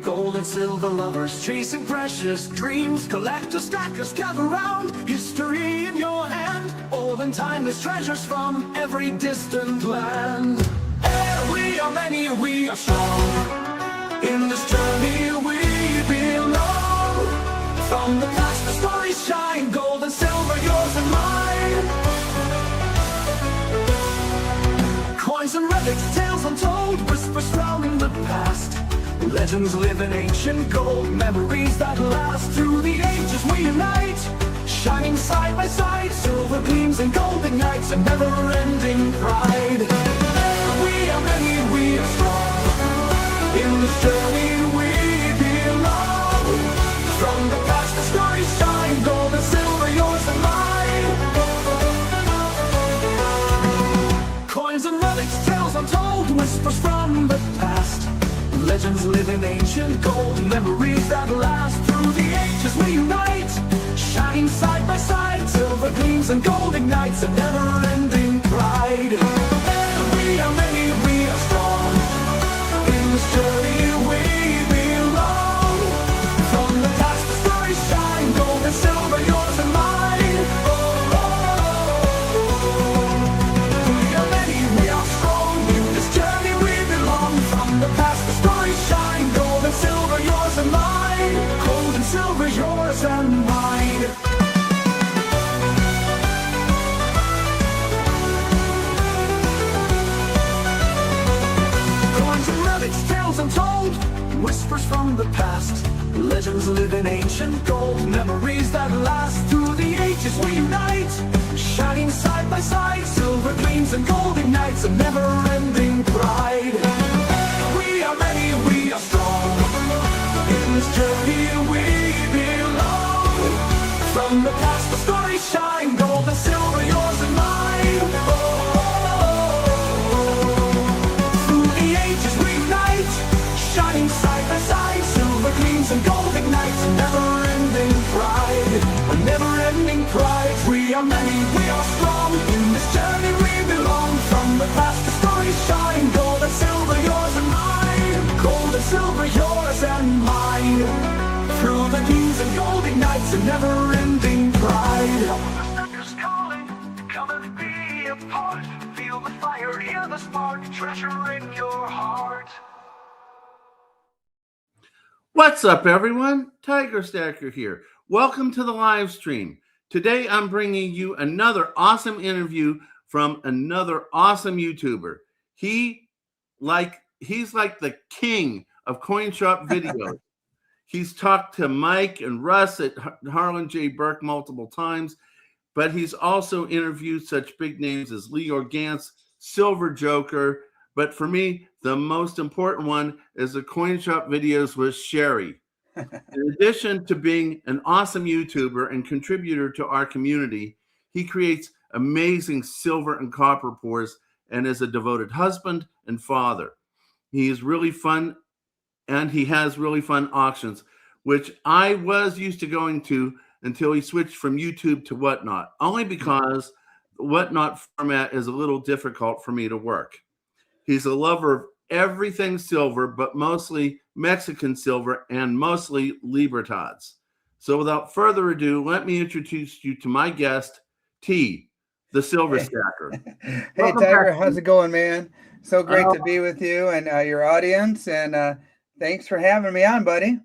Gold and silver lovers chasing precious dreams. Collectors, stackers, gather round. History in your hand. Old and timeless treasures from every distant land. And we are many, we are strong. In this journey we belong. From the past the stories shine. Gold and silver, yours and mine. Coins and relics, tales untold. Whispers from the past. Legends live in ancient gold. Memories that last through the ages we unite. Shining side by side. Silver gleams and golden nights. A never-ending pride. We are many, we are strong. In this journey we belong. From the past the stories shine. Gold and silver, yours and mine. Coins and relics, tales untold. Whispers from the past. Legends live in ancient gold. Memories that last through the ages we unite. Shining side by side. Silver gleams and gold ignites. A never-ending pride. We are many, we are strong. In this journey we belong. From the past the stories shine. Gold and silver, yours and mine. We are many, we are strong. In this journey we belong. From the past the stories shine. Gold and silver, yours and mine. Gold and silver, yours and mine. Tales untold, whispers from the past. Legends live in ancient gold. Memories that last through the ages we unite. Shining side by side. Silver gleams and gold ignites. A never-ending pride. We are many, we are strong. In this journey we belong. From the past the stories shine. Gold and silver, yours and mine. Shining side by side, silver gleams and gold ignites. A never-ending pride, a never-ending pride. We are many, we are strong. In this journey we belong. From the past the stories shine. Gold and silver, yours and mine. Gold and silver, yours and mine. Through the gleams and gold ignites. A never-ending pride. The suckers calling, come and be a part. Feel the fire, hear the spark. Treasure in your heart. What's up, everyone? Tiger Stacker here. Welcome to the live stream. Today, I'm bringing you another awesome interview from another awesome YouTuber. He's like the king of coin shop videos. He's talked to Mike and Russ at Harlan J. Burke multiple times, but he's also interviewed such big names as Lee Organtz, Silver Joker. But for me, the most important one is the coin shop videos with Sherry. In addition to being an awesome YouTuber and contributor to our community, he creates amazing silver and copper pours and is a devoted husband and father. He is really fun, and he has really fun auctions, which I was used to going to until he switched from YouTube to Whatnot, only because the Whatnot format is a little difficult for me to work. He's a lover of everything silver, but mostly Mexican silver and mostly Libertads. So without further ado, let me introduce you to my guest, T, the Silver Stacker. Hey, Tiger, how's it going, man? So great to be with you and your audience, and thanks for having me on, buddy.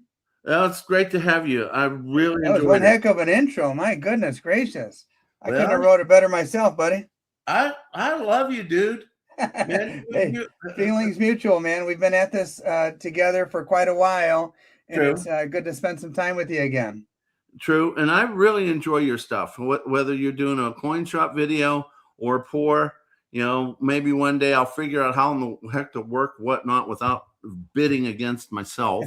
Well, it's great to have you. I really That was one heck of an intro. My goodness gracious. I couldn't have wrote it better myself, buddy. I love you, dude. Man, hey, feelings mutual, man. We've been at this together for quite a while, and True. It's good to spend some time with you again. True, and I really enjoy your stuff. Whether you're doing a coin shop video or pour, maybe one day I'll figure out how in the heck to work Whatnot without bidding against myself.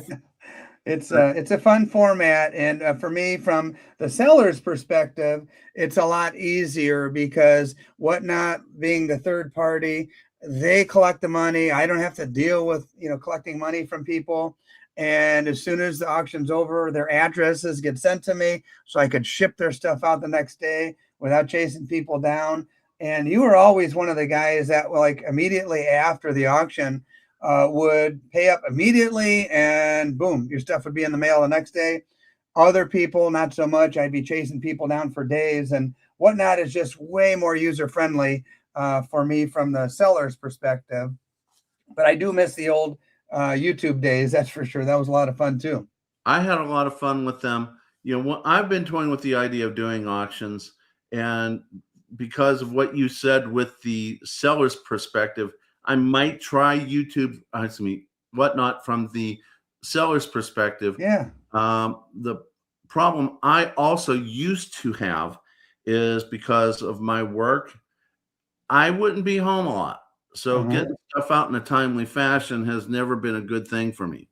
It's a fun format, and for me, from the seller's perspective, it's a lot easier because Whatnot being the third party, they collect the money. I don't have to deal with collecting money from people. And as soon as the auction's over, their addresses get sent to me, so I could ship their stuff out the next day without chasing people down. And you were always one of the guys that, like, immediately after the auction, would pay up immediately, and boom, your stuff would be in the mail the next day. Other people, not so much. I'd be chasing people down for days, and Whatnot is just way more user friendly for me from the seller's perspective. But I do miss the old YouTube days, that's for sure. That was a lot of fun too. I had a lot of fun with them. I've been toying with the idea of doing auctions, and because of what you said with the seller's perspective, I might try YouTube, Whatnot from the seller's perspective. Yeah. The problem I also used to have is because of my work, I wouldn't be home a lot. So getting stuff out in a timely fashion has never been a good thing for me.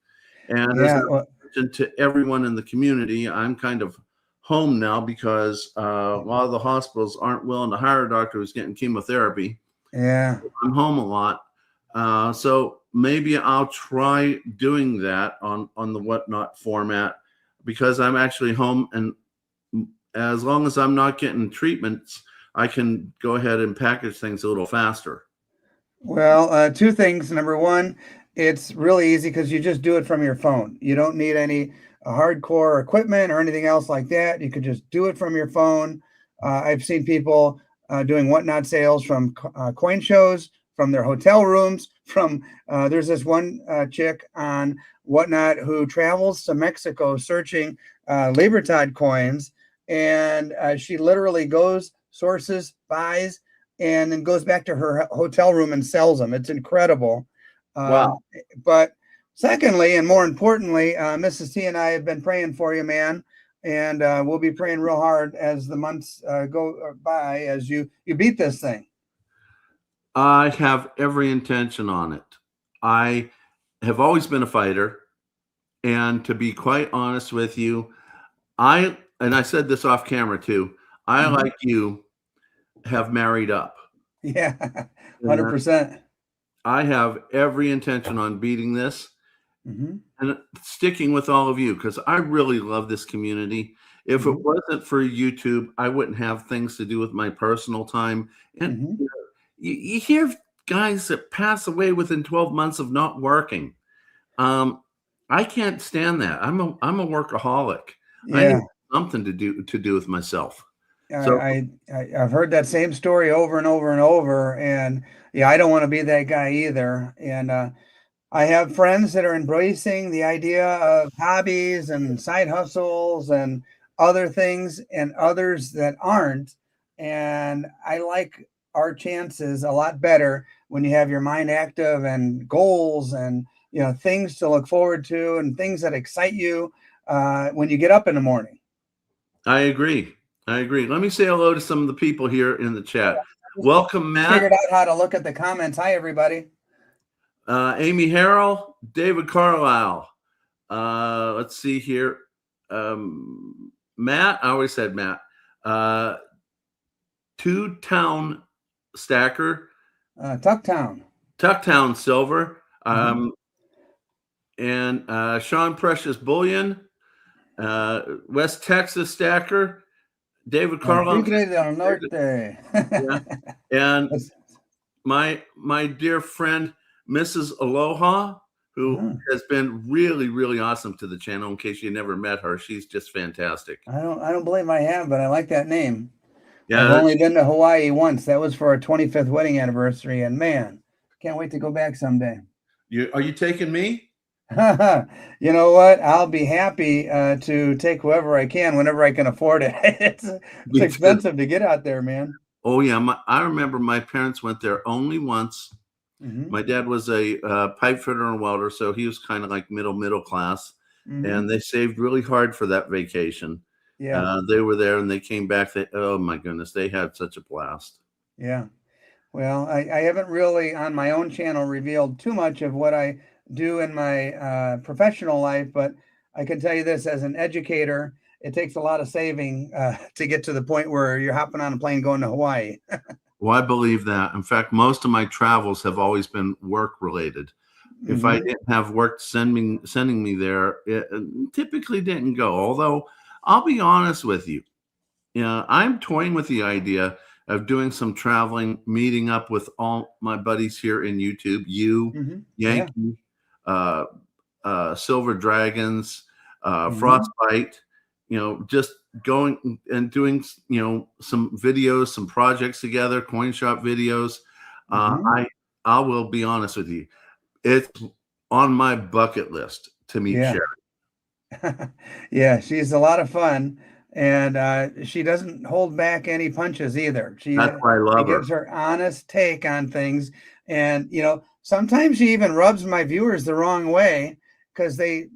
And as I mentioned to everyone in the community, I'm kind of home now because a lot of the hospitals aren't willing to hire a doctor who's getting chemotherapy. Yeah. I'm home a lot. So maybe I'll try doing that on the Whatnot format because I'm actually home, and as long as I'm not getting treatments, I can go ahead and package things a little faster. Well, two things. Number one, it's really easy because you just do it from your phone. You don't need any hardcore equipment or anything else like that. You could just do it from your phone. I've seen people doing Whatnot sales from coin shows, from their hotel rooms, from there's this one chick on Whatnot who travels to Mexico searching Libertad coins, and she literally goes, sources, buys, and then goes back to her hotel room and sells them. It's incredible. Wow. But secondly, and more importantly, Mrs. T and I have been praying for you, man. And we'll be praying real hard as the months go by as you beat this thing. I have every intention on it. I have always been a fighter. And to be quite honest with you, and I said this off camera too, I, like you, have married up. Yeah, 100%. I have every intention on beating this and sticking with all of you because I really love this community. If it wasn't for YouTube, I wouldn't have things to do with my personal time. And you hear guys that pass away within 12 months of not working. I can't stand that. I'm a workaholic. Yeah. I need something to do with myself. So I've heard that same story over and over and over, and yeah, I don't want to be that guy either. And I have friends that are embracing the idea of hobbies and side hustles and other things, and others that aren't. And I like our chances a lot better when you have your mind active and goals and things to look forward to and things that excite you when you get up in the morning. I agree. Let me say hello to some of the people here in the chat. Welcome, Matt. Figured out how to look at the comments. Hi, everybody. Amy Harrell, David Carlisle. Let's see here. Matt, I always said Matt. Two-Town Stacker. Tucktown Silver. And Sean Precious Bullion. West Texas Stacker. David Carlisle. And my dear friend, Mrs. Aloha, who has been really, really awesome to the channel. In case you never met her, she's just fantastic. I don't believe I have, but I like that name. Yeah, I've only been to Hawaii once. That was for our 25th wedding anniversary, and man, can't wait to go back someday. Are you taking me? You know what? I'll be happy to take whoever I can whenever I can afford it. It's expensive to get out there, man. Oh yeah, I remember my parents went there only once. My dad was a pipe fitter and welder, so he was kind of like middle class, and they saved really hard for that vacation. Yeah, they were there and they came back. Oh my goodness, they had such a blast. Yeah. Well, I haven't really on my own channel revealed too much of what I do in my professional life, but I can tell you this, as an educator, it takes a lot of saving to get to the point where you're hopping on a plane going to Hawaii. Well, I believe that. In fact, most of my travels have always been work related. If I didn't have work sending me there, it typically didn't go. Although I'll be honest with you, I'm toying with the idea of doing some traveling, meeting up with all my buddies here in YouTube, Yankee, Silver Dragons, Frostbite, just going and doing, some videos, some projects together, coin shop videos. I will be honest with you. It's on my bucket list to meet Sherry. Yeah, she's a lot of fun, and she doesn't hold back any punches either. That's why I love her. Gives her honest take on things, and sometimes she even rubs my viewers the wrong way because they,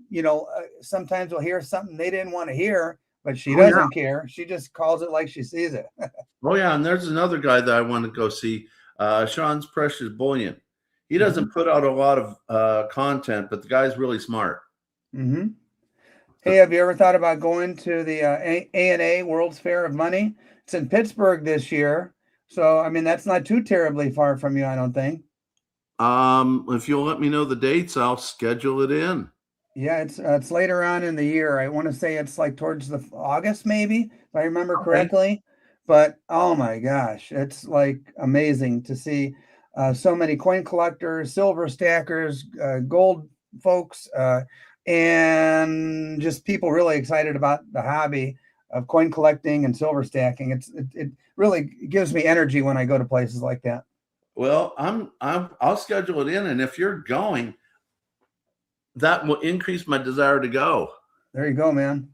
sometimes will hear something they didn't want to hear, but she doesn't care. She just calls it like she sees it. Oh yeah, and there's another guy that I want to go see, Sean's Precious Bullion. He doesn't put out a lot of content, but the guy's really smart. Hey, have you ever thought about going to the ANA World's Fair of Money? It's in Pittsburgh this year. So, I mean, that's not too terribly far from you, I don't think. If you'll let me know the dates, I'll schedule it in. Yeah, it's later on in the year. I want to say it's like towards the August, maybe, if I remember correctly. But oh my gosh, it's like amazing to see so many coin collectors, silver stackers, gold folks, and just people really excited about the hobby of coin collecting and silver stacking. It really gives me energy when I go to places like that. Well, I'll schedule it in, and if you're going, that will increase my desire to go. There you go, man.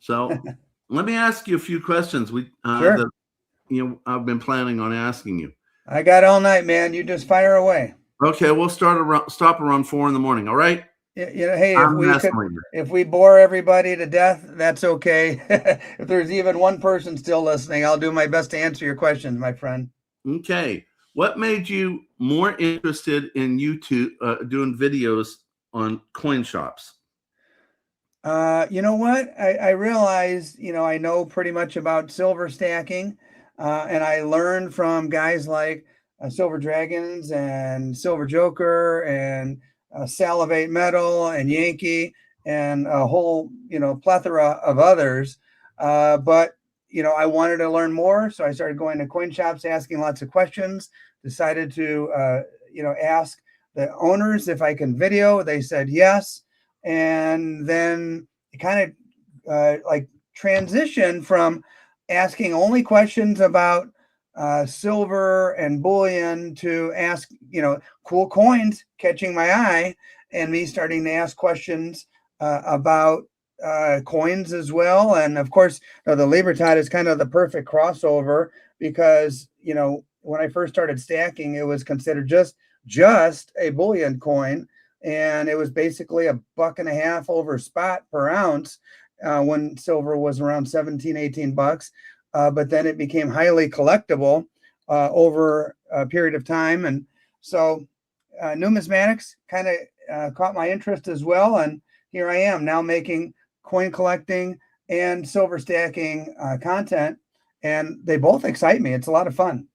So let me ask you a few questions. Sure. I've been planning on asking you. I got all night, man. You just fire away. Okay, we'll stop around 4 in the morning. All right. Hey, if we bore everybody to death, that's okay. If there's even one person still listening, I'll do my best to answer your questions, my friend. Okay. What made you more interested in YouTube doing videos on coin shops? You know what? I realized, I know pretty much about silver stacking, and I learned from guys like Silver Dragons and Silver Joker and Salivate Metal and Yankee and a whole, plethora of others. But I wanted to learn more, so I started going to coin shops, asking lots of questions. Decided to, ask the owners if I can video. They said yes, and then it kind of like transitioned from asking only questions about silver and bullion to ask, cool coins catching my eye, and me starting to ask questions about coins as well. And of course, the Libertad is kind of the perfect crossover because, when I first started stacking, it was considered just a bullion coin. And it was basically $1.50 over spot per ounce when silver was around 17, 18 bucks. But then it became highly collectible over a period of time. And so numismatics kind of caught my interest as well. And here I am now making coin collecting and silver stacking content. And they both excite me. It's a lot of fun.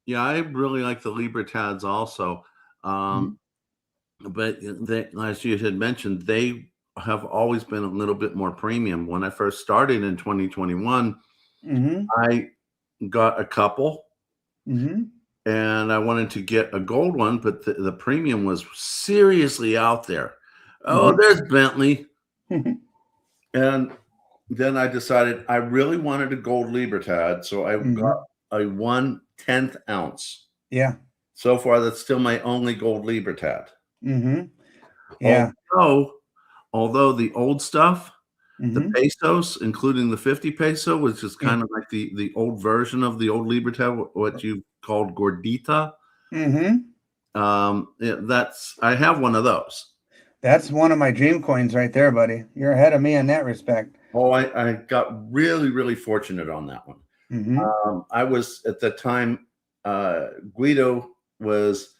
Yeah, I really like the Libertads also. But as you had mentioned, they have always been a little bit more premium. When I first started in 2021, I got a couple, and I wanted to get a gold one, but the premium was seriously out there. Oh, there's Bentley. And then I decided I really wanted a gold Libertad, so I got a 1/10 ounce. Yeah. So far, that's still my only gold Libertad. Yeah. Although the old stuff, the pesos, including the 50 peso, which is kind of like the old version of the old Libertad, what you called gordita. I have one of those. That's one of my dream coins right there, buddy. You're ahead of me in that respect. Oh, I got really, really fortunate on that one. I was at the time, Guido was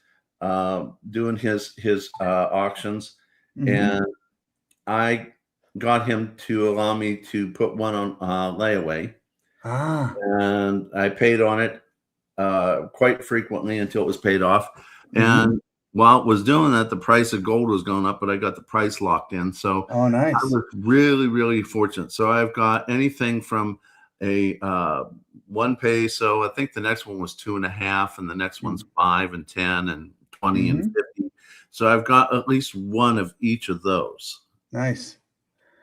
doing his auctions, and I got him to allow me to put one on layaway. And I paid on it quite frequently until it was paid off. And while it was doing that, the price of gold was going up, but I got the price locked in. So nice. I was really, really fortunate. So I've got anything from a 1 peso. I think the next one was 2.5, and the next one's 5 and 10 and 20 and 50. So I've got at least one of each of those. Nice.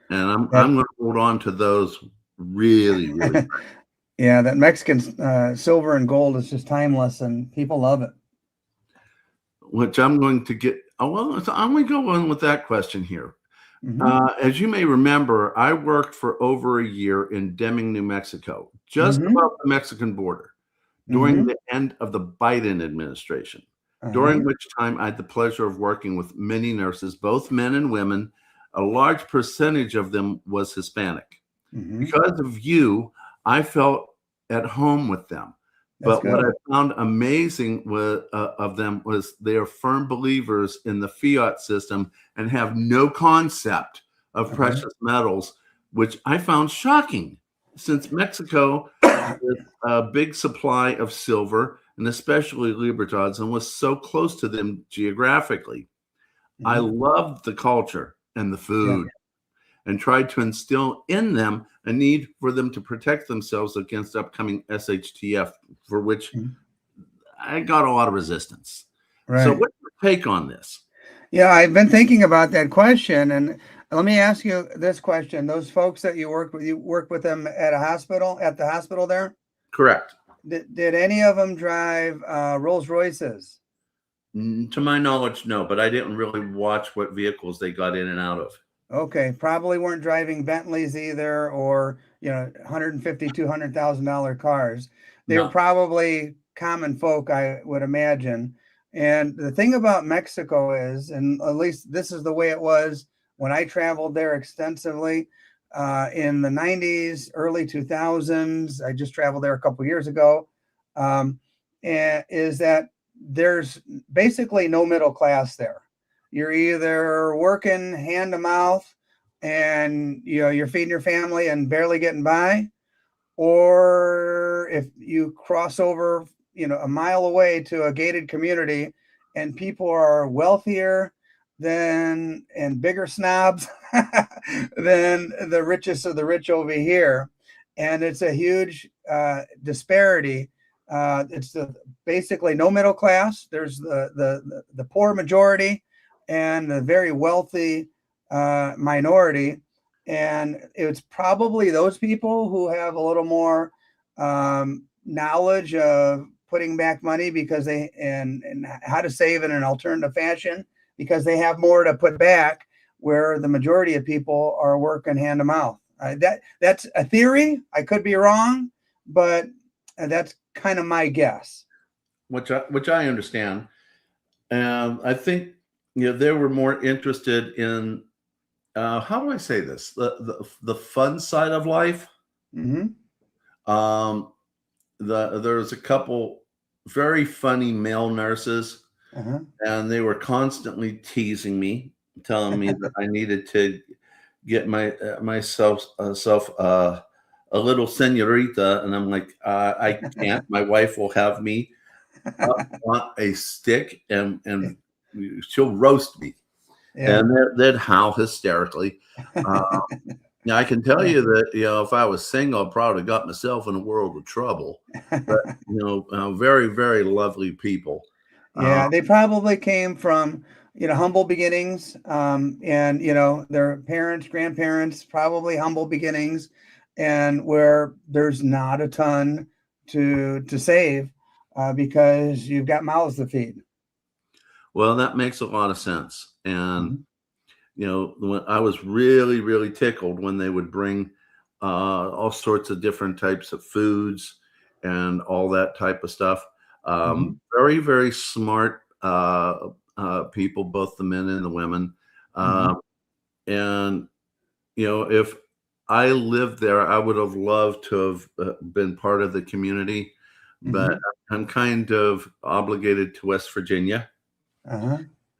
And I'm going to hold on to those really, really. Yeah, that Mexican silver and gold is just timeless, and people love it. Which I'm going to get. Oh, well, I'm going to go on with that question here. As you may remember, I worked for over a year in Deming, New Mexico, just above the Mexican border, during the end of the Biden administration, during which time I had the pleasure of working with many nurses, both men and women. A large percentage of them was Hispanic. Because of you, I felt at home with them. But what I found amazing of them was they are firm believers in the fiat system and have no concept of precious metals, which I found shocking, since Mexico has a big supply of silver and especially libertads, and was so close to them geographically. I loved the culture and the food, and tried to instill in them a need for them to protect themselves against upcoming SHTF, for which I got a lot of resistance. So what's your take on this? Yeah, I've been thinking about that question, and let me ask you this question. Those folks that you work with them at the hospital there? Correct. Did any of them drive Rolls Royces? To my knowledge, no, but I didn't really watch what vehicles they got in and out of. Okay, probably weren't driving Bentleys either, or $150,000, $200,000 cars. They were probably common folk, I would imagine. And the thing about Mexico is, and at least this is the way it was when I traveled there extensively in the 90s, early 2000s. I just traveled there a couple years ago. And is that there's basically no middle class there. You're either working hand to mouth and you're feeding your family and barely getting by, or if you cross over a mile away to a gated community and people are wealthier and bigger snobs than the richest of the rich over here, and it's a huge disparity. It's basically no middle class. There's the poor majority and the very wealthy minority, and it's probably those people who have a little more knowledge of putting back money because and how to save in an alternative fashion, because they have more to put back, where the majority of people are working hand to mouth. That's a theory. I could be wrong, but that's kind of my guess. Which I understand. I think they were more interested in how do I say this? The fun side of life. There's a couple very funny male nurses, and they were constantly teasing me, telling me that I needed to get myself a little señorita, and I'm like, I can't. My wife will have me up on a stick, and she'll roast me. And they'd howl hysterically. Now I can tell you that if I was single, I'd probably got myself in a world of trouble. But very, very lovely people. Yeah, they probably came from humble beginnings, and their parents, grandparents, probably humble beginnings, and where there's not a ton to save because you've got mouths to feed. Well, that makes a lot of sense. And, when I was really, really tickled when they would bring all sorts of different types of foods and all that type of stuff. Very, very smart people, both the men and the women. And, if I lived there, I would have loved to have been part of the community, but I'm kind of obligated to West Virginia.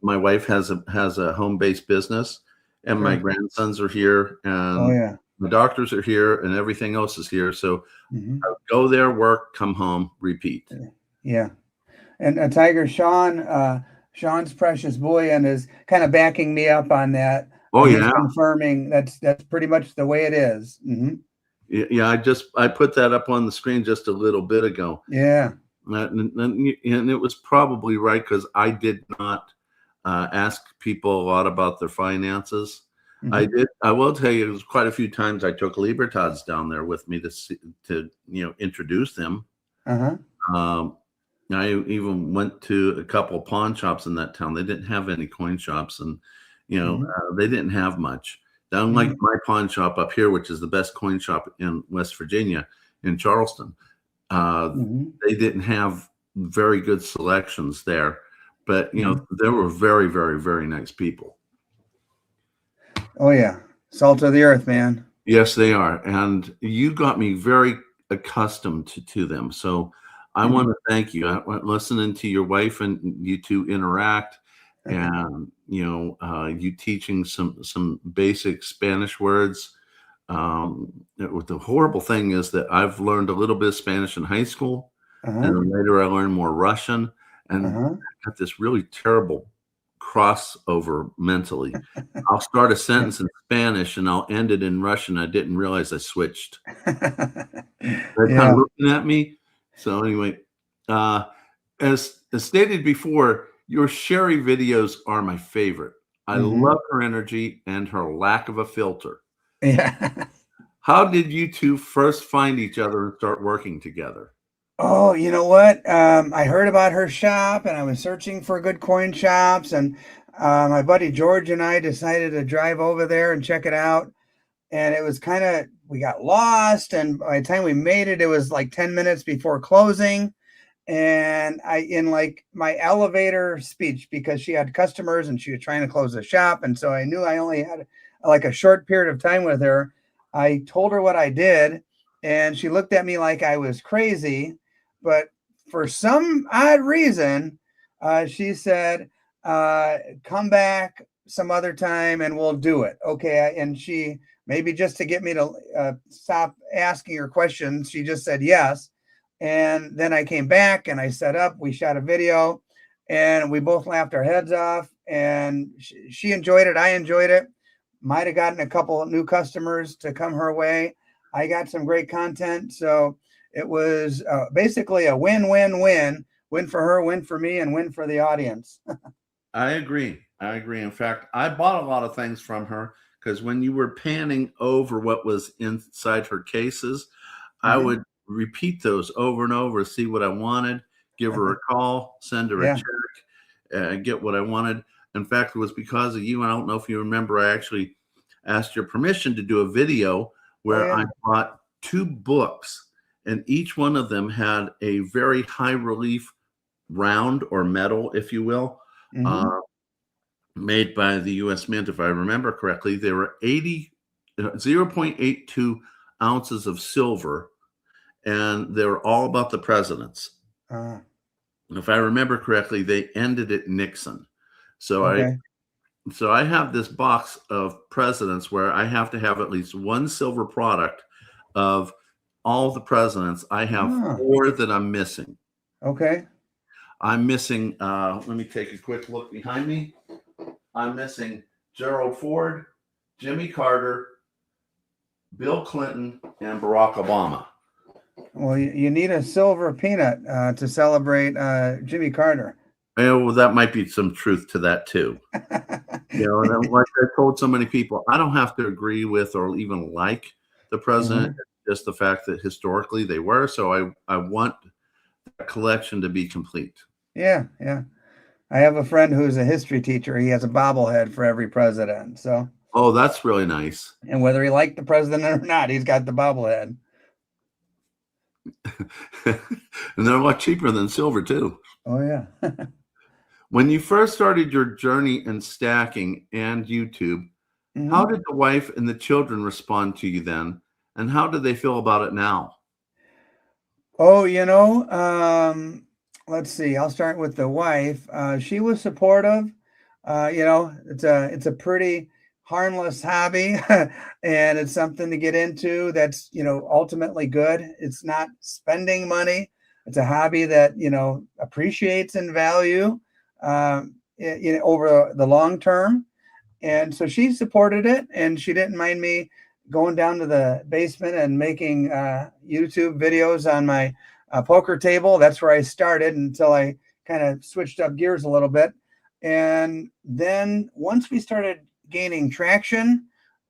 My wife has a home-based business, and my grandsons are here, and my doctors are here, and everything else is here. So I would go there, work, come home, repeat. Yeah. And Tiger, Sean's precious bullion is kind of backing me up on that. Oh, He's confirming that's pretty much the way it is. Yeah, I put that up on the screen just a little bit ago. Yeah. And it was probably right because I did not ask people a lot about their finances. I Mhm. did. I will tell you, it was quite a few times I took Libertads down there with me to introduce them. Uh-huh. Um, I even went to a couple of pawn shops in that town. They didn't have any coin shops, and Mhm. they didn't have much. Unlike Mhm. my pawn shop up here, which is the best coin shop in West Virginia, in Charleston, uh, Mhm. they didn't have very good selections there. But Mhm. there were very, very, very nice people. Oh yeah. Salt of the earth, man. Yes, they are. And you got me very accustomed to them. So I want Mhm. to thank you. Listening to your wife and you two interact, and you teaching some basic Spanish words. The horrible thing is that I've learned a little bit of Spanish in high school, and Uh-huh. then later I learned more Russian, and Uh-huh. got this really terrible crossover mentally. I'll start a Yeah. sentence in Spanish and I'll end it in Russian. I didn't realize I switched. They're kind of Yeah. looking at me. So anyway, uh, as stated before, your Sherry videos are my favorite. I Mhm. love her energy and her lack of a filter. Yeah. How did you two first find each other and start working together? Oh, you know what? I heard about her shop and I was searching for good coin shops, and my buddy George and I decided to drive over there and check it out. And it was kind of, we got lost, and by the time we made it, it was like 10 minutes before closing. And in like my elevator speech, because she had customers and she was trying to close the shop, and so I knew I only had like a short period of time with her. I told her what I did, and she looked at me like I was crazy, but for some odd reason, she said, come back some other time and we'll do it. Okay. And she, maybe just to get me to stop asking her questions, she just said yes. And then I came back and I set up, we shot a video, and we both laughed our heads off. And she enjoyed it. I enjoyed it. Might have gotten a couple of new customers to come her way. I got some great content. So it was basically a win-win-win, win for her, win for me, and win for the audience. I agree. I agree. In fact, I bought a lot of things from her because when you were panning over what was inside her cases, I Mhm. would repeat those over and over, see what I wanted, give her a call, send her a Yeah. check, get what I wanted. In fact, it was because of you. And I don't know if you remember, I actually asked your permission to do a video Oh, where I yeah. bought 2 books, and each one of them had a very high relief round or metal, if you will, Hmm. uh, made by the U.S. Mint. If I remember correctly, there were 0.82 ounces of silver, and they were all about the presidents. Uh, If I remember correctly, they ended at Nixon. So I okay. so I have this box of presidents where I have to have at least one silver product of all the presidents. I have Ah, 4 that I'm missing. okay. I'm missing, let me take a quick look behind me. I'm missing Gerald Ford, Jimmy Carter, Bill Clinton, and Barack Obama. Well, you need a silver peanut to celebrate Jimmy Carter. And well, that might be some truth to that too. And then, like I told so many people, I don't have to agree with or even like the president. Mhm. It's just the fact that historically they were. So I want that collection to be complete. Yeah, yeah. I have a friend who's a history teacher. He has a bobblehead for every president. So, Oh, that's really nice. and whether he liked the president or not, he's got the bobblehead. And they're a lot cheaper than silver too. Oh yeah. When you first started your journey in stacking and YouTube, how Hmm. did the wife and the children respond to you then? And how do they feel about it now? Oh, let's see. I'll start with the wife. She was supportive. It's a pretty harmless hobby, and it's something to get into that's ultimately good. It's not spending money. It's a hobby that appreciates in value over the long term. And so she supported it, and she didn't mind me, going down to the basement and making YouTube videos on my poker table. That's where I started until I kind of switched up gears a little bit. And then once we started gaining traction,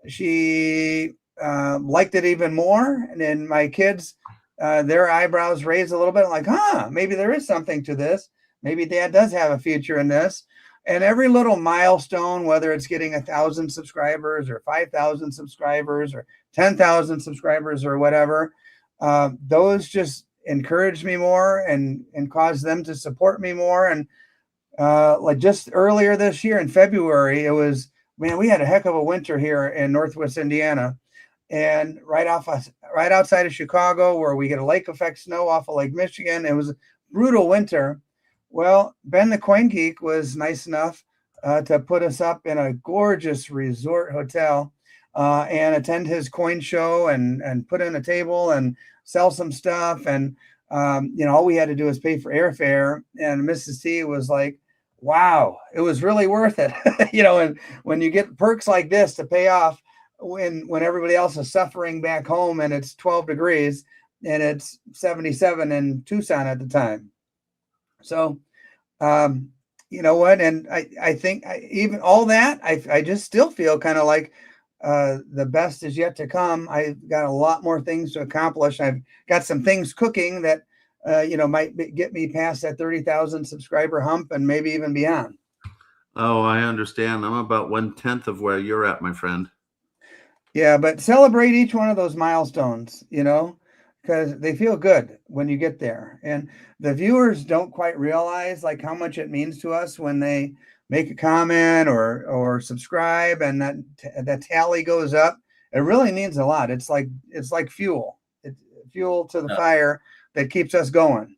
she liked it even more. And then my kids, their eyebrows raised a little bit, like, maybe there is something to this. Maybe Dad does have a future in this. And every little milestone, whether it's getting 1,000 subscribers or 5,000 subscribers or 10,000 subscribers or whatever, those just encourage me more and cause them to support me more. And like just earlier this year in February, it was, man, we had a heck of a winter here in Northwest Indiana, and right outside of Chicago, where we get a lake effect snow off of Lake Michigan. It was a brutal winter. Well, Ben the Coin Geek was nice enough to put us up in a gorgeous resort hotel and attend his coin show and put in a table and sell some stuff. And, all we had to do was pay for airfare. And Mrs. T was like, wow, it was really worth it. And when you get perks like this to pay off when everybody else is suffering back home and it's 12 degrees and it's 77 in Tucson at the time. So, you know what? And I think even all that, I just still feel kind of like the best is yet to come. I've got a lot more things to accomplish. I've got some things cooking that, might get me past that 30,000 subscriber hump and maybe even beyond. Oh, I understand. I'm about 1/10 of where you're at, my friend. Yeah, but celebrate each one of those milestones, because they feel good when you get there. And the viewers don't quite realize like how much it means to us when they make a comment or subscribe and that tally goes up. It really means a lot. It's like fuel. It's fuel to the fire that keeps us going.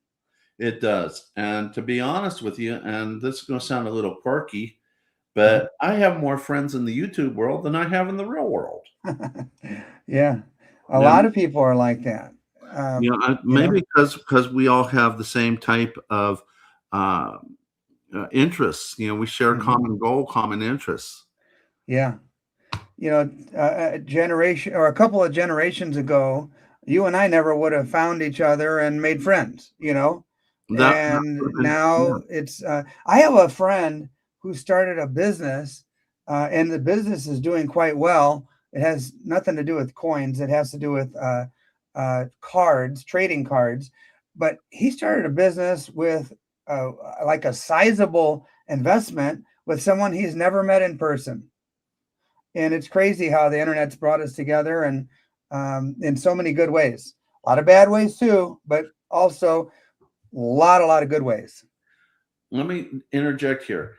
It does. And to be honest with you, and this is going to sound a little quirky, but I have more friends in the YouTube world than I have in the real world. Yeah. A lot of people are like that. Maybe because we all have the same type of interests. We share common goal, common interests. Yeah. A generation or a couple of generations ago, you and I never would have found each other and made friends, and now it's, I have a friend who started a business and the business is doing quite well. It has nothing to do with coins. It has to do with cards, trading cards. But he started a business with like a sizable investment with someone he's never met in person. And it's crazy how the internet's brought us together and in so many good ways. A lot of bad ways too, but also a lot of good ways. Let me interject here.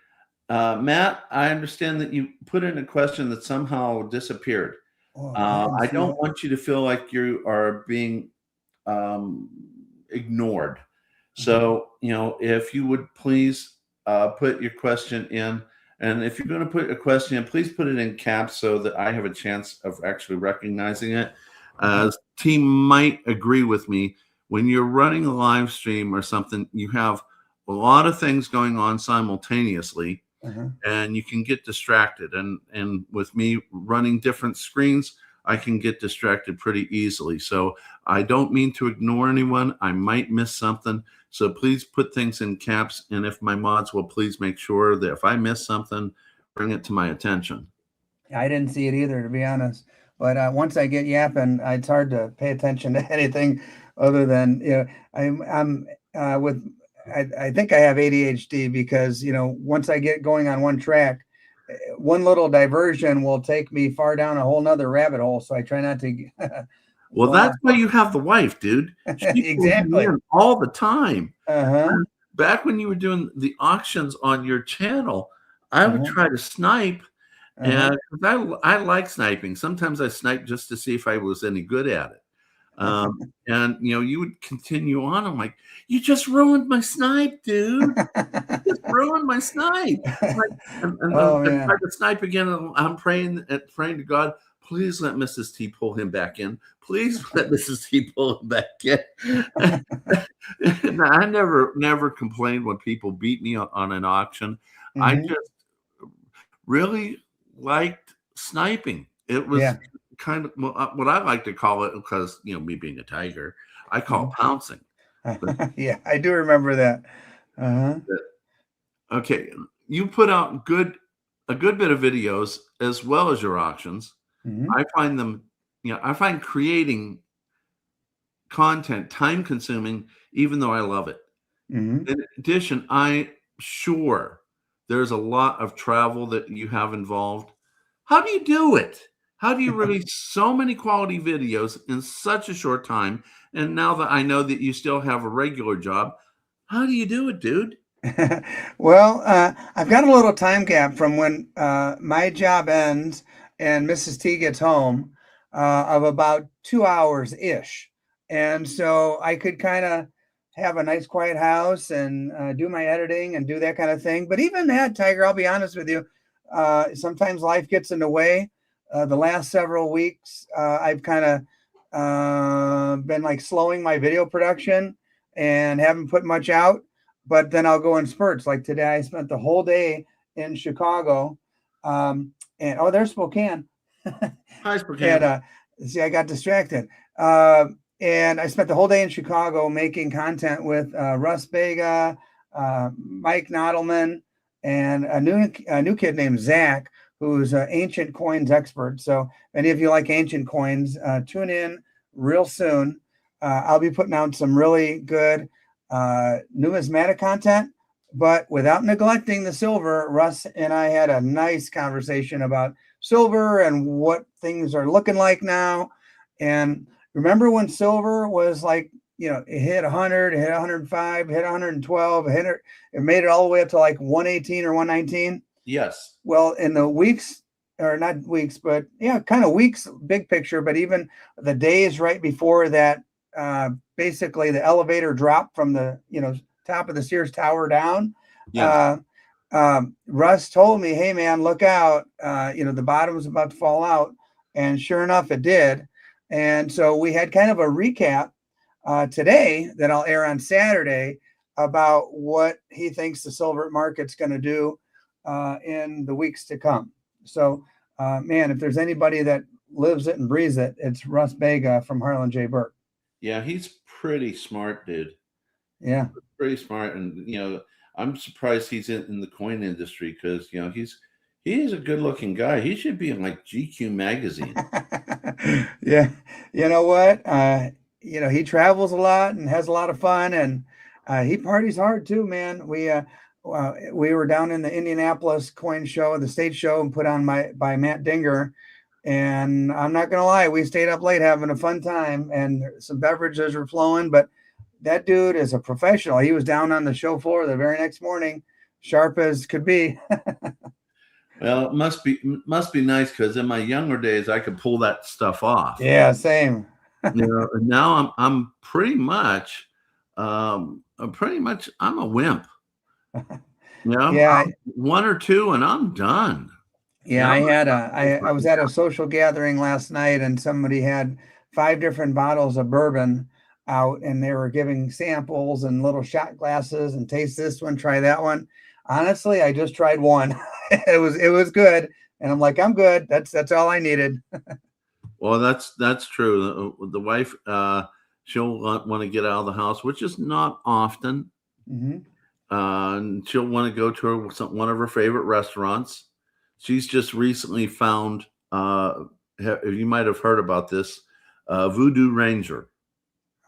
Matt, I understand that you put in a question that somehow disappeared. I don't want you to feel like you are being ignored. So, if you would please put your question in. And if you're going to put a question in, please put it in caps so that I have a chance of actually recognizing it. Team might agree with me. When you're running a live stream or something, you have a lot of things going on simultaneously, and you can get distracted. And with me running different screens, I can get distracted pretty easily. So I don't mean to ignore anyone. I might miss something. So please put things in caps. And if my mods will please make sure that if I miss something, bring it to my attention. I didn't see it either, to be honest. But once I get yapping, it's hard to pay attention to anything other than, I think I have ADHD because, once I get going on one track, one little diversion will take me far down a whole nother rabbit hole. So I try not to. Well, that's why you have the wife, dude. Exactly. All the time. Back when you were doing the auctions on your channel, I would try to snipe. And I like sniping. Sometimes I snipe just to see if I was any good at it. And you would continue on. I'm like, you just ruined my snipe, dude. You just ruined my snipe. And I tried to snipe again. And I'm praying to God, please let Mrs. T pull him back in. Please let Mrs. T pull him back in. And I never complained when people beat me on an auction. I just really liked sniping. It was kind of what I like to call it, because me being a tiger, I call it pouncing. Yeah, I do remember that. Uh-huh. Okay, you put out a good bit of videos as well as your auctions. Hmm. I find them, I find creating content time consuming, even though I love it. Hmm. In addition, I sure there's a lot of travel that you have involved. How do you do it? How do you release so many quality videos in such a short time? And now that I know that you still have a regular job, how do you do it, dude? Well, I've got a little time gap from when my job ends and Mrs. T gets home of about 2 hours ish. And so I could kind of have a nice quiet house and do my editing and do that kind of thing. But even that, Tiger, I'll be honest with you, sometimes life gets in the way. The last several weeks, I've kind of been like slowing my video production and haven't put much out, but then I'll go in spurts. Like today, I spent the whole day in Chicago, and oh, there's Spokane. Hi, Spokane. And see, I got distracted. And I spent the whole day in Chicago making content with Russ Vega, Mike Nodelman, and a new kid named Zach, who's an ancient coins expert. So, if any of you like ancient coins, tune in real soon. I'll be putting out some really good numismatic content, but without neglecting the silver. Russ and I had a nice conversation about silver and what things are looking like now. And remember when silver was like, it hit 100, it hit 105, hit 112, it made it all the way up to like 118 or 119. Yes. Well, in the weeks, or not weeks, but kind of weeks, big picture, but even the days right before that, basically the elevator dropped from the top of the Sears Tower down. Yeah. Russ told me, "Hey man, look out! The bottom's about to fall out," and sure enough, it did. And so we had kind of a recap today that I'll air on Saturday about what he thinks the silver market's going to do in the weeks to come. So, man, if there's anybody that lives it and breathes it, it's Russ Vega from Harlan J. Burke. Yeah, he's pretty smart, dude. Yeah. Pretty smart. And, I'm surprised he's in the coin industry because, he is a good looking guy. He should be in like GQ magazine. Yeah. You know what? He travels a lot and has a lot of fun, and he parties hard too, man. We were down in the Indianapolis coin show, the state show, and put on by Matt Dinger. And I'm not going to lie, we stayed up late having a fun time, and some beverages were flowing, but that dude is a professional. He was down on the show floor the very next morning, sharp as could be. Well, it must be nice because in my younger days I could pull that stuff off. Yeah, same. And now I'm pretty much I'm a wimp. Yeah. One or two and I'm done. Yeah, I was at a social gathering last night, and somebody had 5 different bottles of bourbon out, and they were giving samples and little shot glasses and taste this one, try that one. Honestly, I just tried one. It was good, and I'm like, I'm good. That's all I needed. Well, that's true. The wife, she'll want to get out of the house, which is not often. Mm-hmm. And she'll want to go to one of her favorite restaurants. She's just recently found, you might have heard about this, Voodoo Ranger.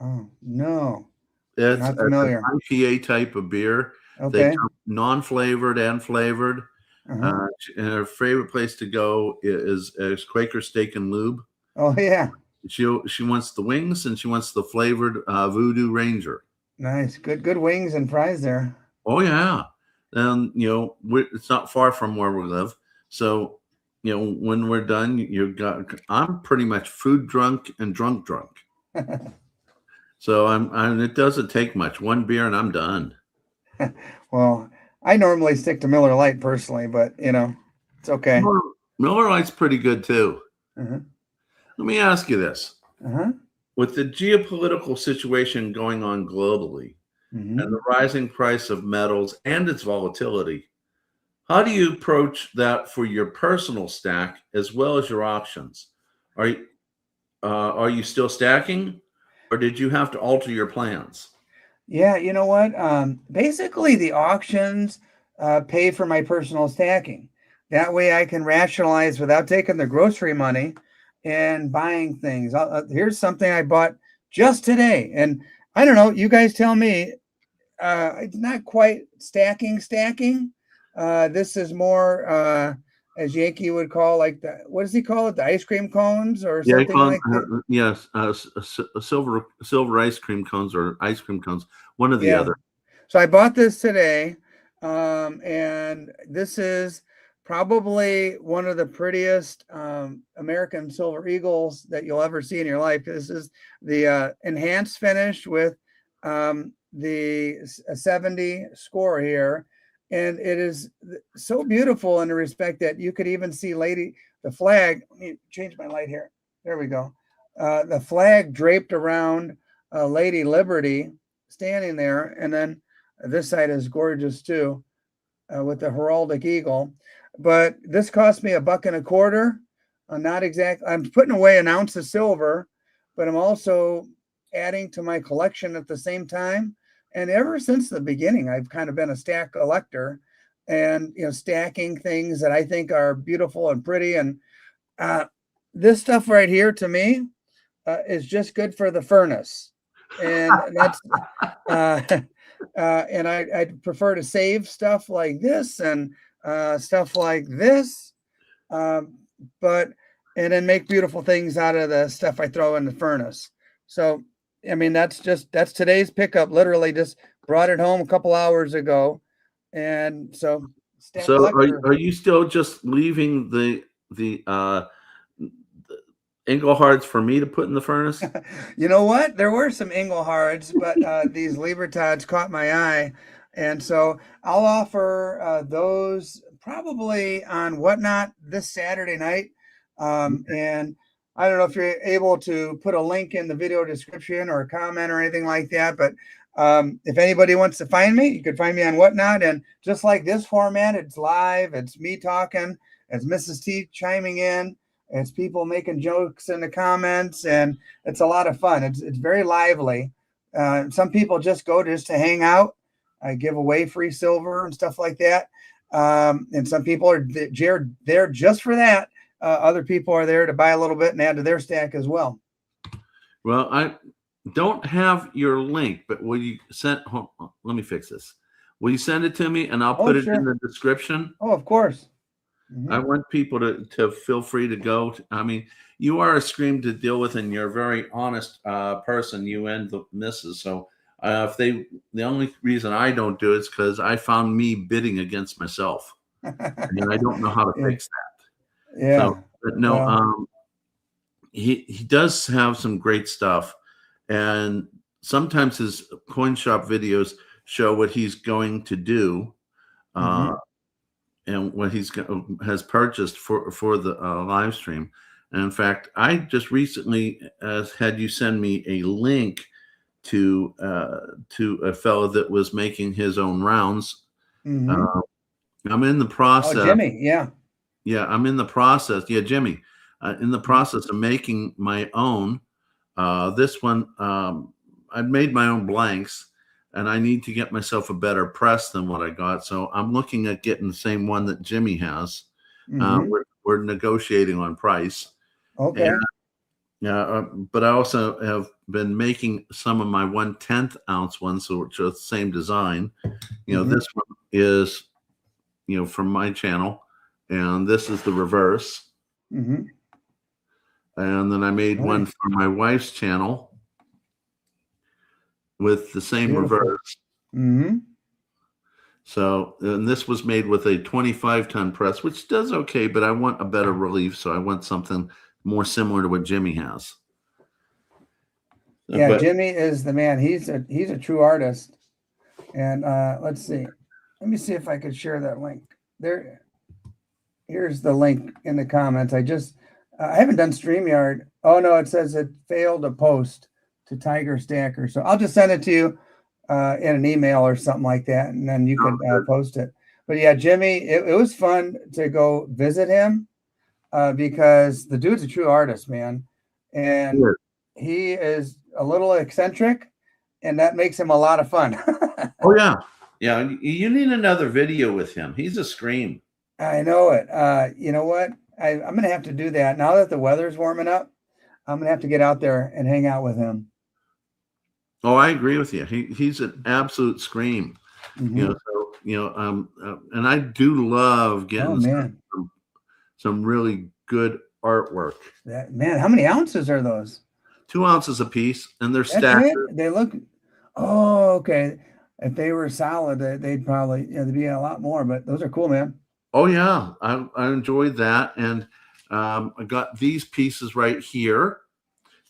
Oh, no. It's Not familiar. an IPA type of beer. Okay. They come non-flavored and flavored. Uh-huh. And her favorite place to go is Quaker Steak and Lube. Oh, yeah. She wants the wings and she wants the flavored Voodoo Ranger. Nice. Good wings and fries there. Oh, yeah. And, it's not far from where we live. So, when we're done, I'm pretty much food drunk and drunk. So it doesn't take much. One beer and I'm done. Well, I normally stick to Miller Lite personally, but it's okay. Miller Lite's pretty good too. Uh-huh. Let me ask you this. Uh-huh. With the geopolitical situation going on globally, Mm-hmm. and the rising price of metals and its volatility, how do you approach that for your personal stack as well as your auctions? Are you still stacking, or did you have to alter your plans? Yeah, you know what? Basically, the auctions pay for my personal stacking. That way, I can rationalize without taking the grocery money and buying things. Here's something I bought just today, and I don't know. You guys tell me. It's not quite stacking. This is more, as Yankee would call, like what does he call it? The ice cream cones or Yeah, something like that. yes, silver ice cream cones or ice cream cones, one or the Yeah. other. So I bought this today, and this is probably one of the prettiest American silver eagles that you'll ever see in your life. This is the enhanced finish with the 70 score here, and it is so beautiful in the respect that you could even see the flag. Let me change my light here. There we go. The flag draped around Lady Liberty standing there, and then this side is gorgeous too, with the heraldic eagle. But this cost me $1.25. Not exact. I'm putting away an ounce of silver, but I'm also adding to my collection at the same time. And ever since the beginning, I've kind of been a stack collector, and stacking things that I think are beautiful and pretty. And this stuff right here, to me, is just good for the furnace, and that's. And I prefer to save stuff like this and stuff like this, and then make beautiful things out of the stuff I throw in the furnace. So, I mean, that's today's pickup. Literally just brought it home a couple hours ago, and so. So, are you still just leaving the Englehards for me to put in the furnace? You know what? There were some Englehards, but these Libertads caught my eye. And so I'll offer those probably on Whatnot this Saturday night. And I don't know if you're able to put a link in the video description or a comment or anything like that. But if anybody wants to find me, you can find me on Whatnot. And just like this format, it's live. It's me talking. It's Mrs. T chiming in. It's people making jokes in the comments, and it's a lot of fun. It's very lively. Some people just go just to hang out. I give away free silver and stuff like that. And some people are there just for that. Other people are there to buy a little bit and add to their stack as well. Well, I don't have your link, but will you send? Let me fix this. Will you send it to me, and I'll put it in the description? Oh, of course. Mm-hmm. I want people to feel free to go. I mean, you are a scream to deal with, and you're a very honest person, you and the missus. So the only reason I don't do it is because I found me bidding against myself. And I don't know how to fix that. Yeah. So, but no, he does have some great stuff. And sometimes his coin shop videos show what he's going to do. And what has purchased for the live stream. And in fact, I just recently had you send me a link to a fellow that was making his own rounds. I'm in the process. Oh, Jimmy, yeah. Yeah, I'm in the process. Yeah, Jimmy, in the process of making my own. This one, I've made my own blanks. And I need to get myself a better press than what I got. So I'm looking at getting the same one that Jimmy has. We're negotiating on price. Okay. But I also have been making some of my 1/10 ounce ones, which are the same design. This one is, from my channel, and this is the reverse. And then I made one for my wife's channel with the same reverse. So, and this was made with a 25-ton press, which does okay, but I want a better relief, so I want something more similar to what Jimmy has. Yeah, Jimmy is the man. He's a true artist. And let's see. Let me see if I could share that link. Here's the link in the comments. I haven't done StreamYard. Oh no, it says it failed to post to Tiger Stacker. So I'll just send it to you in an email or something like that, and then you can post it. But yeah, Jimmy, it was fun to go visit him. because the dude's a true artist, man. And Yeah. he is a little eccentric, and that makes him a lot of fun. Oh yeah, yeah. You need another video with him. He's a scream. I know it. You know what? I'm going to have to do that. Now that the weather's warming up, I'm going to have to get out there and hang out with him. Oh, I agree with you. He's an absolute scream. Mhm. And I do love Oh, getting man. some really good artwork. Man, how many ounces are those? 2 ounces a piece, and they're That's stacked. it? They look, oh, okay. If they were solid, they'd probably, there'd be a lot more, but those are cool, man. Oh yeah, I enjoyed that, and I got these pieces right here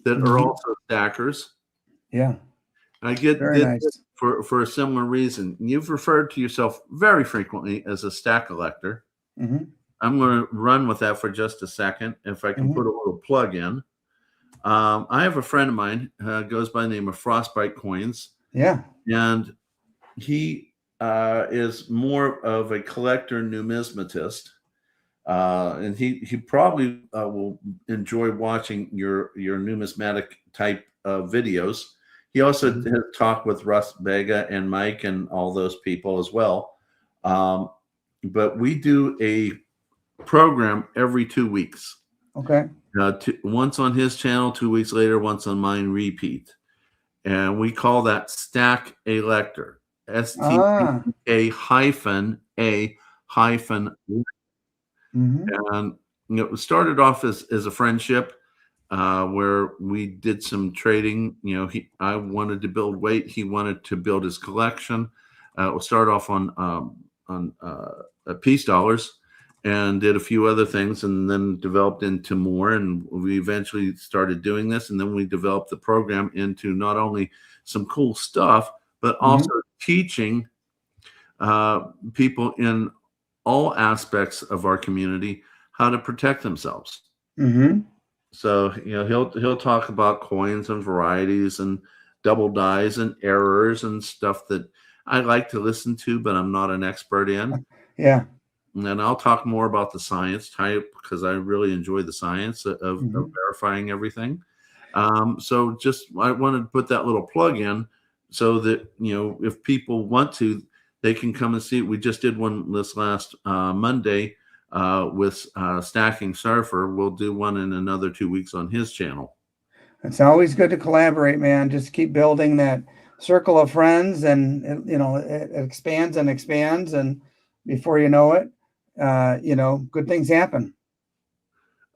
that are Mhm. also stackers. Yeah, I very did nice. this for a similar reason. You've referred to yourself very frequently as a stack collector. Mhm. I'm going to run with that for just a second, if I can Mhm. put a little plug in. I have a friend of mine goes by the name of Frostbite Coins, Yeah. and he is more of a collector numismatist. And he probably will enjoy watching your numismatic type videos. He also Mhm. has talked with Russ Vega and Mike and all those people as well. But we do a program every 2 weeks. Okay. Once on his channel, 2 weeks later, once on mine, repeat. And we call that Stack a Lector. Ah. STPA hyphen A hyphen. Mhm. And it started off as a friendship where we did some trading. I wanted to build weight. He wanted to build his collection. We'll start off on peace dollars, and did a few other things, and then developed into more. And we eventually started doing this, and then we developed the program into not only some cool stuff, but also teaching people in all aspects of our community how to protect themselves. Mhm. So he'll talk about coins and varieties and double dies and errors and stuff that I like to listen to, but I'm not an expert in. Yeah. And then I'll talk more about the science type because I really enjoy the science of Mhm. verifying everything. So just I wanted to put that little plug in so that if people want to, they can come and see it. We just did one this last Monday with Stacking Surfer. We'll do one in another 2 weeks on his channel. It's always good to collaborate, man. Just keep building that circle of friends, and it expands and expands, and before you know it, good things happen.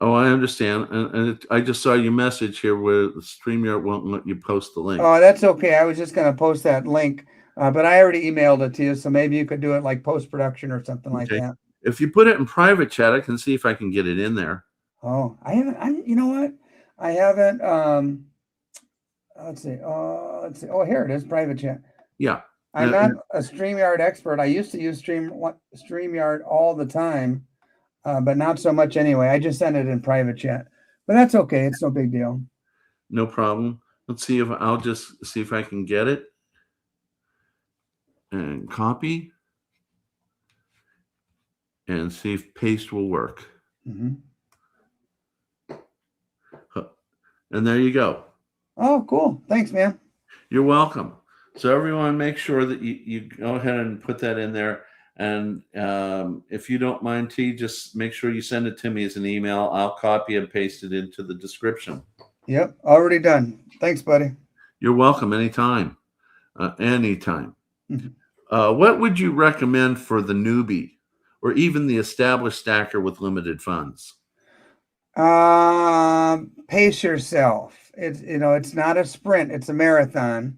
Oh, I understand. And I just saw your message here where the StreamYard won't let you post the link. Oh, that's okay. I was just going to post that link, but I already emailed it to you, so maybe you could do it like post-production or something like Okay. that. If you put it in private chat, I can see if I can get it in there. Oh, I haven't. You know what? I haven't. Let's see. Let's see. Oh, here it is, private chat. Yeah. I'm not a StreamYard expert. I used to use StreamYard all the time, but not so much anyway. I just sent it in private chat, but that's okay. It's no big deal. No problem. Let's see if I'll just see if I can get it and copy and see if paste will work. Mhm. And there you go. Oh, cool. Thanks, man. You're welcome. So everyone, make sure that you go ahead and put that in there. And if you don't mind, T, just make sure you send it to me as an email. I'll copy and paste it into the description. Yep, already done. Thanks, buddy. You're welcome anytime. Anytime. Mhm. What would you recommend for the newbie or even the established stacker with limited funds? Pace yourself. It's not a sprint, it's a marathon,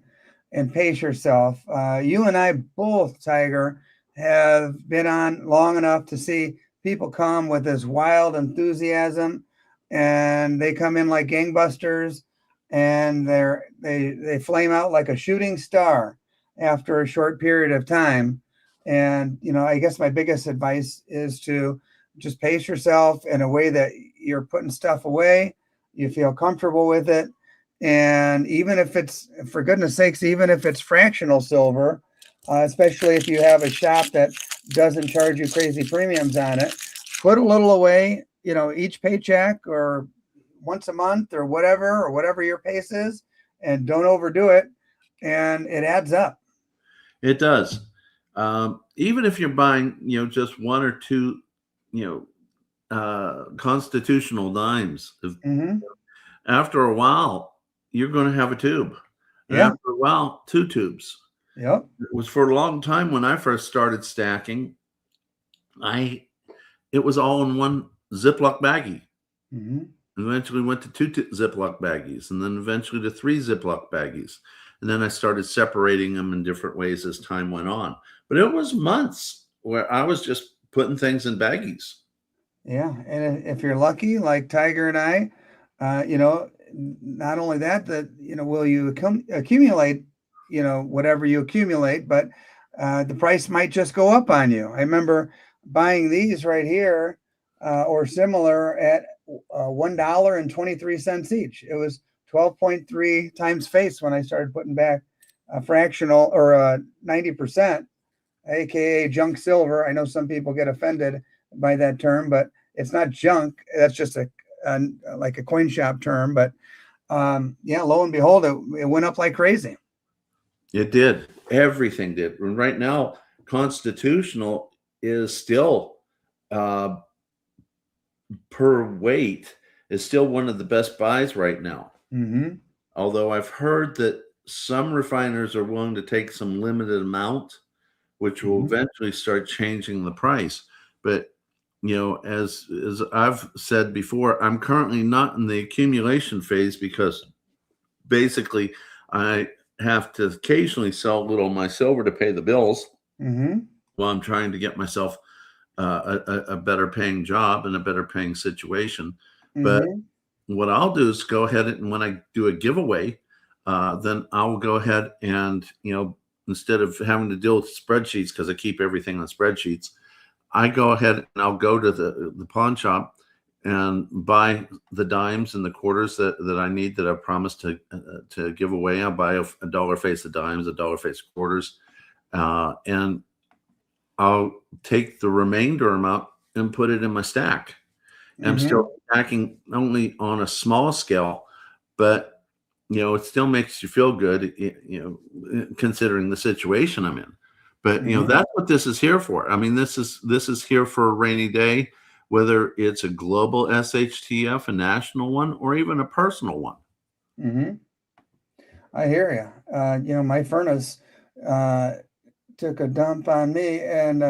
and pace yourself. You and I both, Tiger, have been on long enough to see people come with this wild enthusiasm, and they come in like gangbusters, and they flame out like a shooting star after a short period of time. And I guess my biggest advice is to just pace yourself in a way that you're putting stuff away, you feel comfortable with it. And even if it's, for goodness sakes, even if it's fractional silver, especially if you have a shop that doesn't charge you crazy premiums on it, put a little away each paycheck or once a month or whatever your pace is, and don't overdo it. And it adds up. It does. Even if you're buying, just one or two, constitutional dimes, Mm-hmm. after a while, you're going to have a tube. And Yeah. after a while, two tubes. Yep. It was for a long time when I first started stacking. It was all in one Ziploc baggie. Mm-hmm. Eventually went to two Ziploc baggies, and then eventually to three Ziploc baggies. And then I started separating them in different ways as time went on. But it was months where I was just putting things in baggies. Yeah. And if you're lucky, like Tiger and I, not only that, will you accumulate, whatever you accumulate, but the price might just go up on you. I remember buying these right here or similar at $1.23 each. It was 12.3 times face when I started putting back a fractional or 90%, aka junk silver. I know some people get offended by that term, but it's not junk. That's just like a coin shop term. But lo and behold, it went up like crazy. It did. Everything did. And right now, constitutional is still per weight is still one of the best buys right now. Mm-hmm. Although I've heard that some refiners are willing to take some limited amount, which will eventually start changing the price. But as I've said before, I'm currently not in the accumulation phase because basically I have to occasionally sell a little of my silver to pay the bills while I'm trying to get myself a better paying job and a better paying situation. But what I'll do is go ahead and when I do a giveaway, then I'll go ahead and, instead of having to deal with spreadsheets, because I keep everything on spreadsheets, I go ahead and I'll go to the pawn shop and buy the dimes and the quarters that I need that I promised to give away. I'll buy a dollar face of dimes, a dollar face of quarters, and I'll take the remainder amount and put it in my stack. I'm still stacking only on a small scale, but it still makes you feel good, considering the situation I'm in. But that's what this is here for. I mean, this is here for a rainy day, whether it's a global SHTF, a national one, or even a personal one. I hear you. My furnace took a dump on me and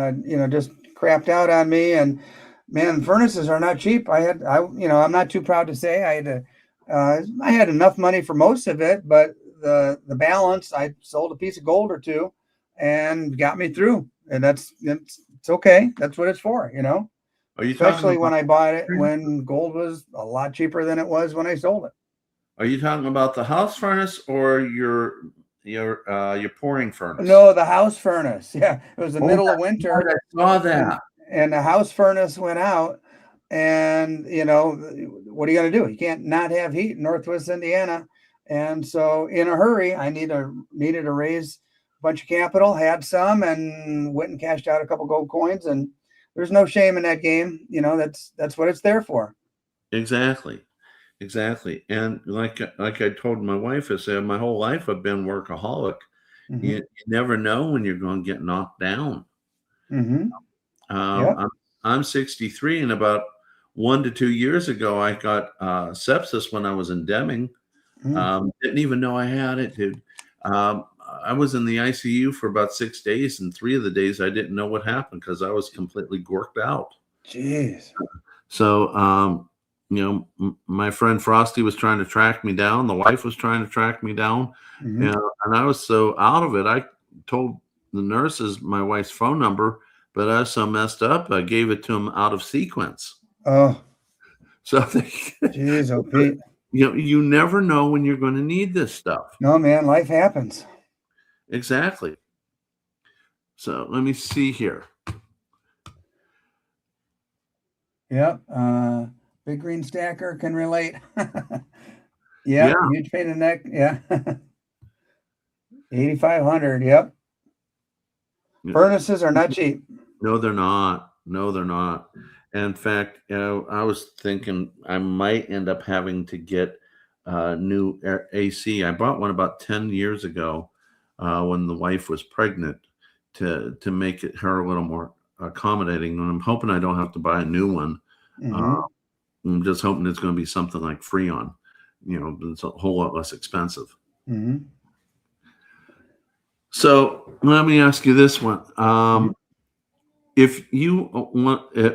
just crapped out on me. And man, furnaces are not cheap. I'm not too proud to say I had enough money for most of it, but the balance, I sold a piece of gold or two and got me through. And it's okay. That's what it's for, Are you especially when I bought it when gold was a lot cheaper than it was when I sold it. Are you talking about the house furnace or your pouring furnace? No, the house furnace. Yeah, it was the middle of winter. I saw that. And the house furnace went out. And what are you going to do? You can't not have heat in Northwest Indiana. And so, in a hurry, I needed to raise a bunch of capital. Had some, and went and cashed out a couple gold coins. And there's no shame in that game. That's what it's there for. Exactly. And like I told my wife, I said, my whole life I've been workaholic. You never know when you're going to get knocked down. I'm 63, and about 1 to 2 years ago, I got sepsis when I was in Deming. Didn't even know I had it, dude. I was in the ICU for about 6 days, and 3 of the days I didn't know what happened because I was completely gorked out. Jeez. So, my friend Frosty was trying to track me down. The wife was trying to track me down. And I was so out of it. I told the nurses my wife's phone number, but I was so messed up, I gave it to them out of sequence. Oh. So Jeez, oh Pete. You never know when you're going to need this stuff. No, man, life happens. Exactly. So let me see here. Yep. Big Green Stacker can relate. Yeah. Huge pain in the neck. Yeah. 8,500. Yep. Furnaces are not cheap. No, they're not. In fact, I was thinking I might end up having to get new AC. I bought one about 10 years ago when the wife was pregnant to make it her a little more accommodating. And I'm hoping I don't have to buy a new one. Uh, Hmm. I'm just hoping it's going to be something like Freon. It's a whole lot less expensive. Hmm. So let me ask you this one. Hmm. If you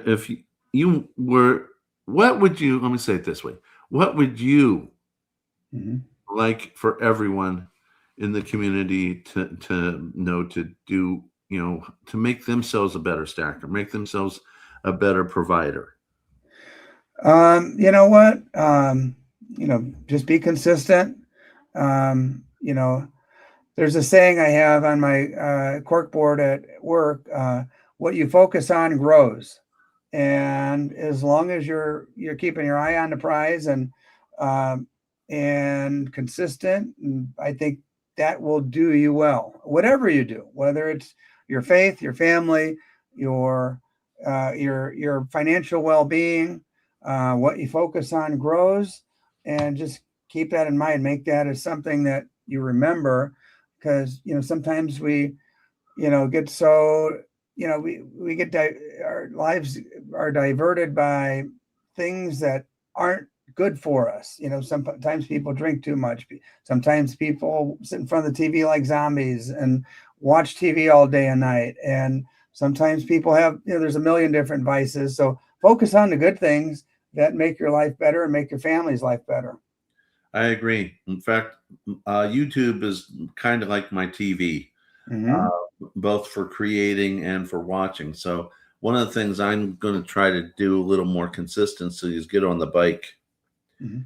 if you were, what would you, let me say it this way, what would you Hmm. like for everyone in the community to know to do, to make themselves a better stacker, make themselves a better provider? You know what? Just be consistent. You know, there's a saying I have on my cork board at work: "What you focus on grows." And as long as you're keeping your eye on the prize um, and consistent, I think that will do you well. Whatever you do, whether it's your faith, your family, your your financial well-being, what you focus on grows, and just keep that in mind. Make that as something that you remember, because sometimes we get so we get our lives are diverted by things that aren't good for us. Sometimes people drink too much. Sometimes people sit in front of the TV like zombies and watch TV all day and night. And sometimes people have, there's a million different vices. So focus on the good things that make your life better and make your family's life better. I agree. In fact, YouTube is kind of like my TV, uh, Hmm. both for creating and for watching. So one of the things I'm going to try to do a little more consistency is get on the bike. Hmm.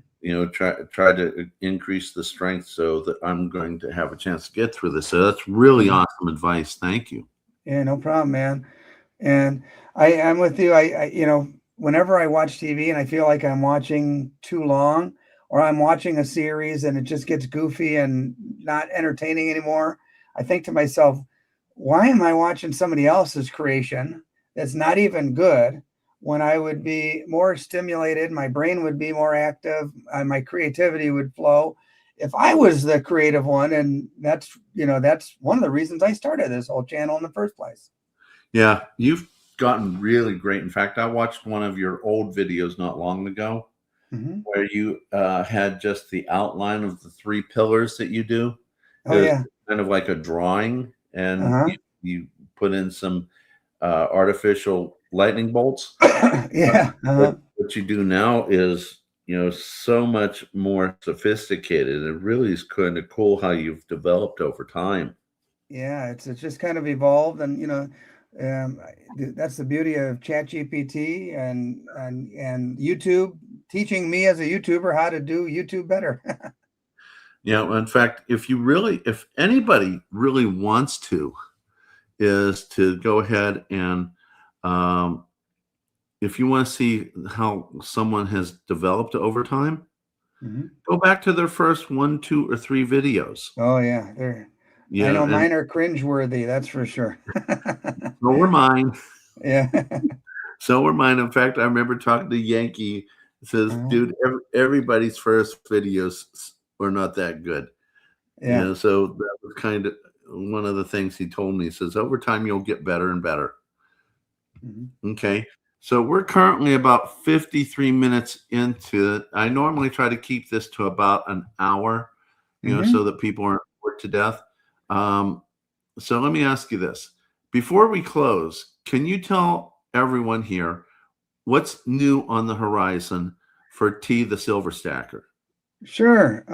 Try to increase the strength so that I'm going to have a chance to get through this. So that's really Hmm. awesome advice. Thank you. Yeah, no problem, man. And I'm with you. Whenever I watch TV and I feel like I'm watching too long, or I'm watching a series and it just gets goofy and not entertaining anymore, I think to myself, why am I watching somebody else's creation that's not even good when I would be more stimulated, my brain would be more active, my creativity would flow if I was the creative one? And that's one of the reasons I started this whole channel in the first place. Yeah, you've gotten really great. In fact, I watched one of your old videos not long ago Hmm. where you had just the outline of the three pillars that you do. Oh It was yeah. kind of like a drawing, and Uh-huh. you put in some artificial lightning bolts. Yeah. Uh-huh. What you do now is, so much more sophisticated. It really is kind of cool how you've developed over time. Yeah, it's just kind of evolved, and that's the beauty of ChatGPT and YouTube teaching me as a YouTuber how to do YouTube better. In fact, if anybody really wants to, is to go ahead and, um, if you want to see how someone has developed over time, Mhm. go back to their first one, two, or three videos. Oh yeah, I know And mine are cringe-worthy, that's for sure. so were mine. Yeah. So were mine. In fact, I remember talking to Yankee. It says, Uh-huh. dude, everybody's first videos were not that good. Yeah. So that was kind of one of the things he told me. He says, over time, you'll get better and better. Mhm. Okay. So we're currently about 53 minutes into it. I normally try to keep this to about an hour, so Mhm. that people aren't bored to death. Um, so let me ask you this. Before we close, can you tell everyone here what's new on the horizon for T the Silver Stacker? Sure.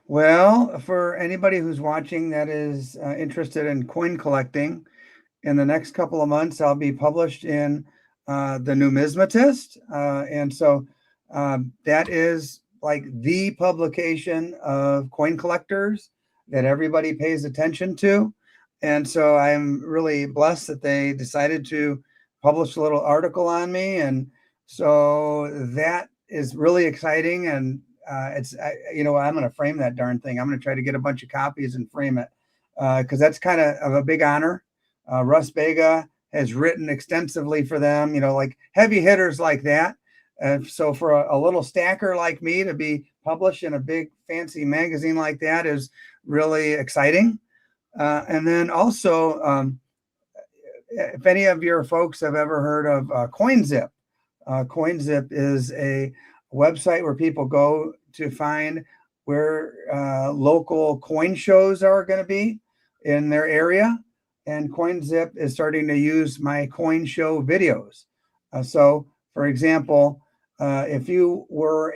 Well, for anybody who's watching that is interested in coin collecting, in the next couple of months, I'll be published in the Numismatist. And so that is like the publication of coin collectors that everybody pays attention to. And so I'm really blessed that they decided to publish a little article on me. And so that is really exciting. And I'm going to frame that darn thing. I'm going to try to get a bunch of copies and frame it because that's kind of a big honor. Russ Bega has written extensively for them, like heavy hitters like that. So for a little stacker like me to be published in a big fancy magazine like that is really exciting. And then also, if any of your folks have ever heard of CoinZip, CoinZip is a website where people go to find where local coin shows are going to be in their area. And CoinZip is starting to use my coin show videos. So, for example, if you were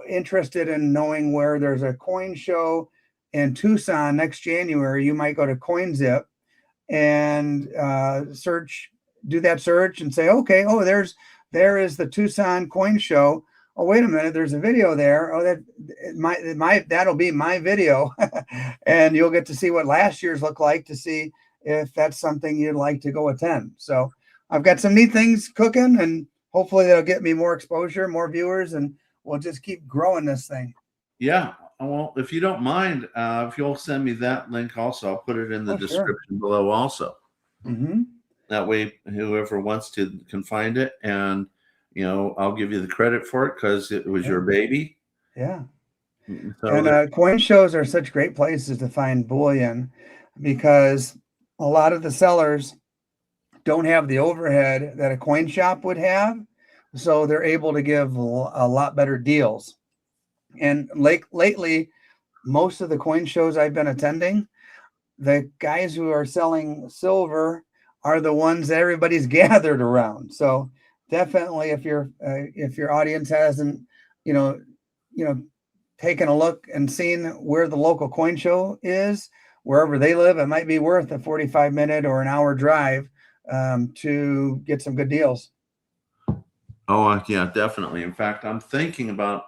interested in knowing where there's a coin show in Tucson next January, you might go to CoinZip and do that search and say, okay, oh, there is the Tucson coin show. Oh, wait a minute, there's a video there. Oh, that'll be my video. And you'll get to see what last year's looked like to see if that's something you'd like to go attend. So I've got some neat things cooking, and hopefully that'll get me more exposure, more viewers, and we'll just keep growing this thing. Yeah. Well, if you don't mind, if you'll send me that link also, I'll put it in the description below also. Mm-hmm. That way, whoever wants to can find it, and I'll give you the credit for it because it was your baby. Yeah. So And coin shows are such great places to find bullion because a lot of the sellers don't have the overhead that a coin shop would have. So they're able to give a lot better deals. And lately, most of the coin shows I've been attending, the guys who are selling silver are the ones that everybody's gathered around. So definitely, if your audience hasn't, taken a look and seen where the local coin show is, wherever they live, it might be worth a 45-minute or an hour drive to get some good deals. Oh, yeah, definitely. In fact, I'm thinking about,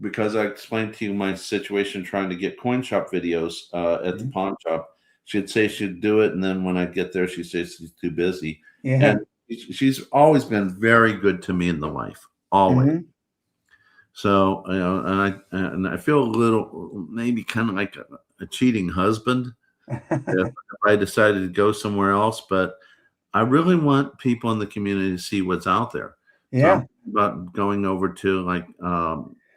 because I explained to you my situation trying to get coin shop videos at the pawn shop. She'd say she'd do it, and then when I get there, she says she's too busy. Yeah. And she's always been very good to me in the life, always. Mm-hmm. So, and I feel a little, maybe kind of like a cheating husband if I decided to go somewhere else, but I really want people in the community to see what's out there. Yeah. So I'm about going over to like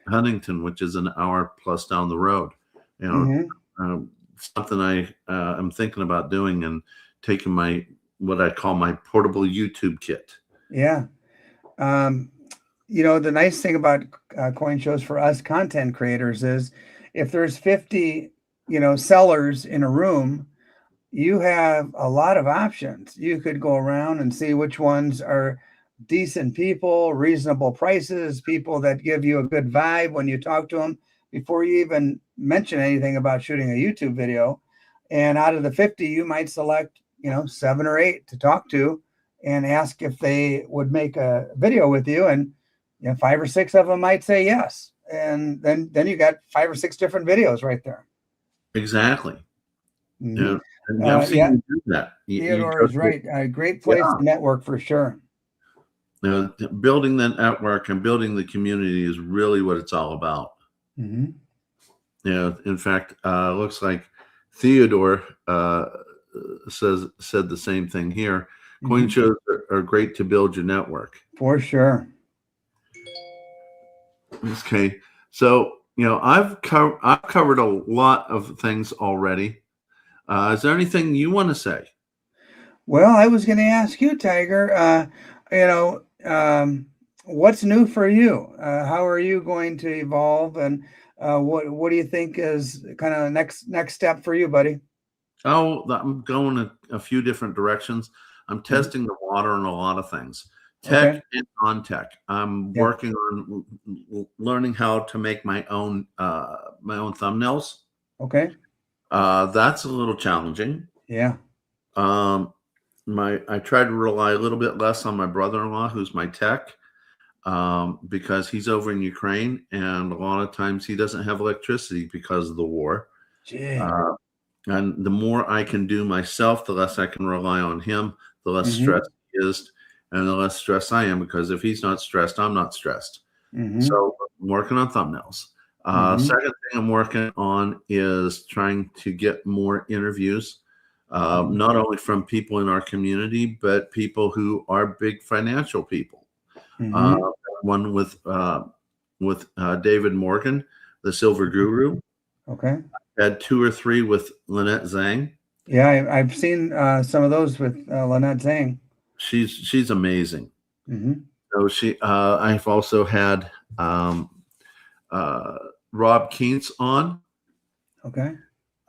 Huntington, which is an hour plus down the road. Something I'm thinking about doing, and taking what I call my portable YouTube kit. Yeah. The nice thing about coin shows for us content creators is if there's 50, sellers in a room, you have a lot of options. You could go around and see which ones are decent people, reasonable prices, people that give you a good vibe when you talk to them before you even mention anything about shooting a YouTube video. And out of the 50, you might select, 7 or 8 to talk to and ask if they would make a video with you. And 5 or 6 of them might say yes. And then you got 5 or 6 different videos right there. Exactly. Mm-hmm. Yeah. And I've seen you do that. Theodore is right. A great place to network for sure. Building the network and building the community is really what it's all about. Mm-hmm. In fact, looks like Theodore said the same thing here. Coin shows are great to build your network. For sure. Okay, so I've covered a lot of things already. Is there anything you want to say? Well, I was going to ask you, Tiger. What's new for you? How are you going to evolve, and what do you think is kind of next step for you, buddy? Oh, I'm going a few different directions. I'm testing the water on a lot of things. Tech and non-tech. I'm working on learning how to make my own thumbnails. Okay. That's a little challenging. Yeah. I try to rely a little bit less on my brother-in-law, who's my tech, because he's over in Ukraine, and a lot of times he doesn't have electricity because of the war. And the more I can do myself, the less I can rely on him, the less stressed he is, and the less stressed I am, because if he's not stressed, I'm not stressed. So I'm working on thumbnails. Second thing I'm working on is trying to get more interviews not only from people in our community, but people who are big financial people. One with David Morgan, the Silver Guru. Okay. Had 2 or 3 with Lynette Zhang. Yeah, I've seen some of those with Lynette Zhang. She's amazing. So I've also had Rob Keents on. Okay.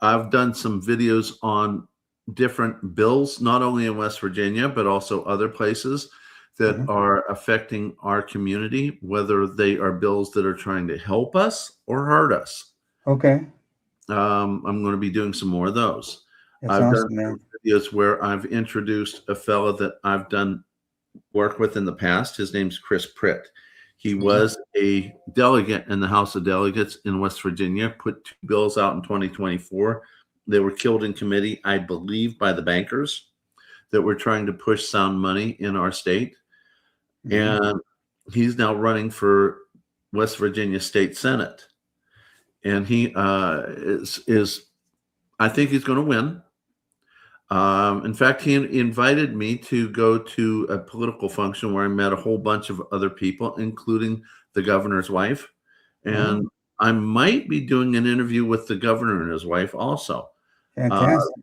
I've done some videos on different bills, not only in West Virginia, but also other places that are affecting our community, whether they are bills that are trying to help us or hurt us. Okay. I'm going to be doing some more of those. That's I've awesome, done man. videos where I've introduced a fellow that I've done work with in the past. His name's Chris Pritt. He was a delegate in the House of Delegates in West Virginia, put 2 bills out in 2024. They were killed in committee, I believe, by the bankers that were trying to push sound money in our state. And he's now running for West Virginia State Senate. And he is I think he's going to win. In fact, he invited me to go to a political function where I met a whole bunch of other people, including the governor's wife. And I might be doing an interview with the governor and his wife also. Fantastic.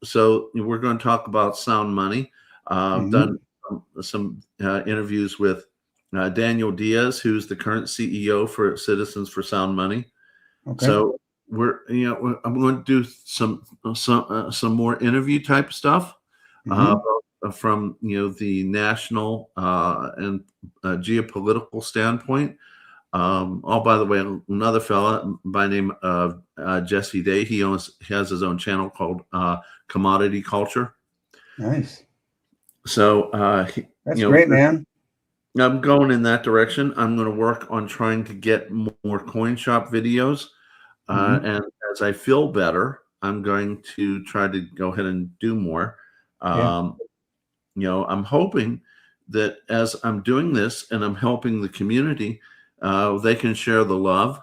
So we're going to talk about sound money. Done some interviews with Daniel Diaz, who's the current CEO for Citizens for Sound Money. Okay. So I'm going to do some more interview type stuff from the national and geopolitical standpoint. Oh, by the way, another fella by name of Jesse Day. He has his own channel called Commodity Culture. Nice. So that's great, man. I'm going in that direction. I'm going to work on trying to get more coin shop videos. And as I feel better, I'm going to try to go ahead and do more. I'm hoping that as I'm doing this and I'm helping the community, they can share the love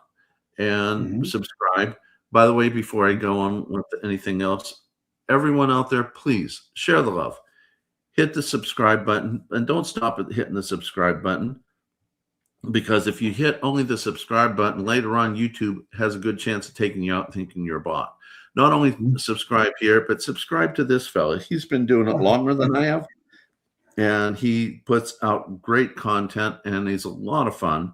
and subscribe. By the way, before I go on with anything else, everyone out there, please share the love. Hit the subscribe button and don't stop at hitting the subscribe button. Because if you hit only the subscribe button, later on, YouTube has a good chance of taking you out thinking you're a bot. Not only subscribe here, but subscribe to this fella. He's been doing it longer than I have. And he puts out great content, and he's a lot of fun.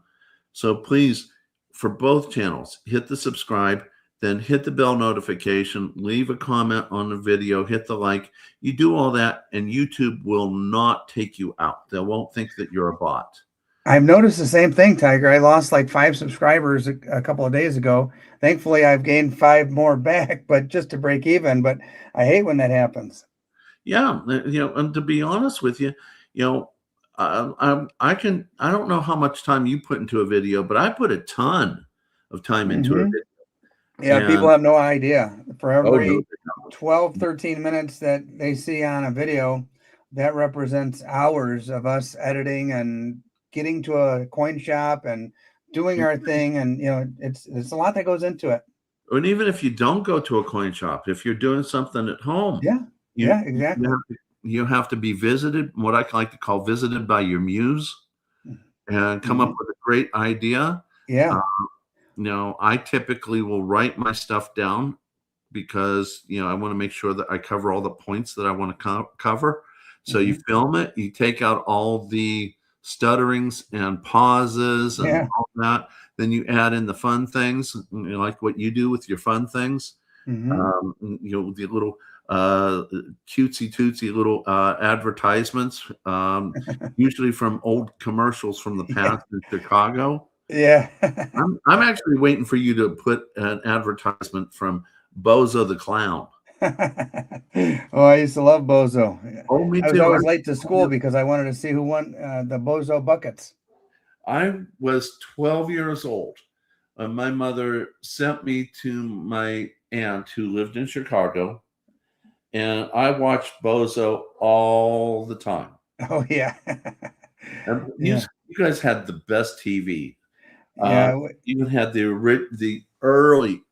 So please, for both channels, hit the subscribe, then hit the bell notification, leave a comment on the video, hit the like. You do all that, and YouTube will not take you out. They won't think that you're a bot. I've noticed the same thing, Tiger. I lost like 5 subscribers a couple of days ago. Thankfully, I've gained 5 more back, but just to break even. But I hate when that happens. Yeah, and to be honest with you, I don't know how much time you put into a video, but I put a ton of time into a video. Yeah, people have no idea. For every 12, 13 minutes that they see on a video, that represents hours of us editing and getting to a coin shop and doing our thing. And, it's a lot that goes into it. And even if you don't go to a coin shop, if you're doing something at home. Yeah, exactly. You have to be visited, what I like to call visited by your muse, and come up with a great idea. Yeah. I typically will write my stuff down because, I want to make sure that I cover all the points that I want to cover. So you film it, you take out all the stutterings and pauses and all that. Then you add in the fun things, like what you do with your fun things. The little cutesy tootsy little advertisements, usually from old commercials from the past in Chicago. Yeah. I'm actually waiting for you to put an advertisement from Bozo the Clown. Oh, I used to love Bozo. Oh, me too. I was always late to school because I wanted to see who won the Bozo buckets. I was 12 years old. My mother sent me to my aunt who lived in Chicago, and I watched Bozo all the time. Oh, yeah. You guys had the best TV. Yeah. Even had the early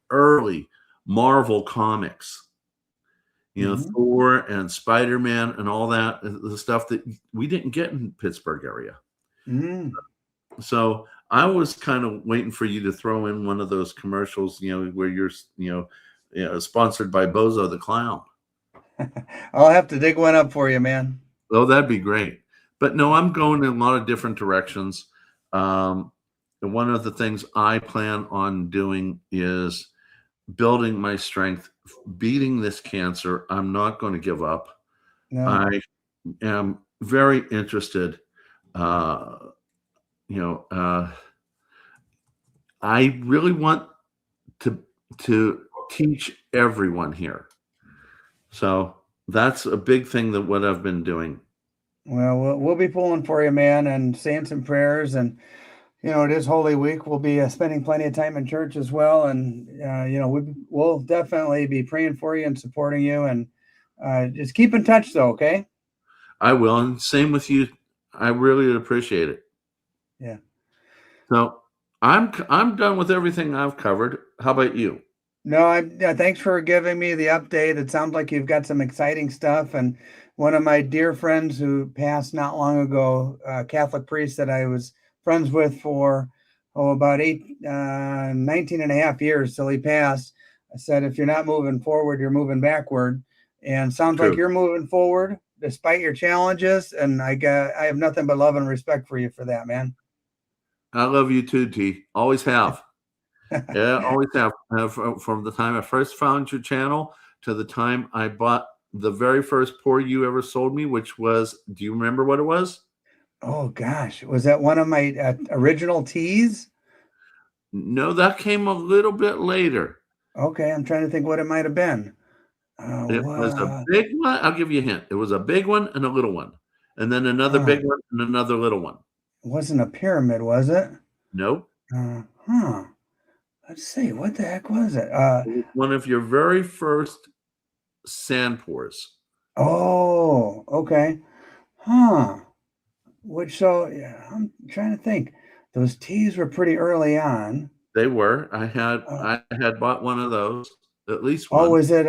Marvel comics. You know, Thor and Spider-Man and all that, the stuff that we didn't get in Pittsburgh area. So I was kind of waiting for you to throw in one of those commercials, you know, where you're, sponsored by Bozo the Clown. I'll have to dig one up for you, man. Oh, that'd be great. But no, I'm going in a lot of different directions. And one of the things I plan on doing is building my strength, beating this cancer. I'm not going to give up. No. I am very interested. I really want to teach everyone here. So that's a big thing that what I've been doing. Well, we'll be pulling for you, man, and saying some prayers. And, you know, it is Holy Week. We'll be spending plenty of time in church as well. And, we'll definitely be praying for you and supporting you. And just keep in touch, though, okay? I will. And same with you. I really appreciate it. Yeah. So I'm done with everything I've covered. How about you? No, thanks for giving me the update. It sounds like you've got some exciting stuff. And one of my dear friends who passed not long ago, a Catholic priest that I was friends with for about 19 and a half years till he passed, I said, if you're not moving forward, you're moving backward. And sounds True. like you're moving forward despite your challenges. And I have nothing but love and respect for you for that, man. I love you too, T. Always have. Yeah, always have. From the time I first found your channel to the time I bought the very first pour you ever sold me, which was, do you remember what it was? Oh, gosh. Was that one of my original teas? No, that came a little bit later. Okay, I'm trying to think what it might have been. It was a big one. I'll give you a hint. It was a big one and a little one. And then another big one and another little one. It wasn't a pyramid, was it? Nope. Let's see. What the heck was it? It was one of your very first sand pours. Oh, okay. I'm trying to think. Those teas were pretty early on. They were. I had bought one of those, at least one. Oh, was it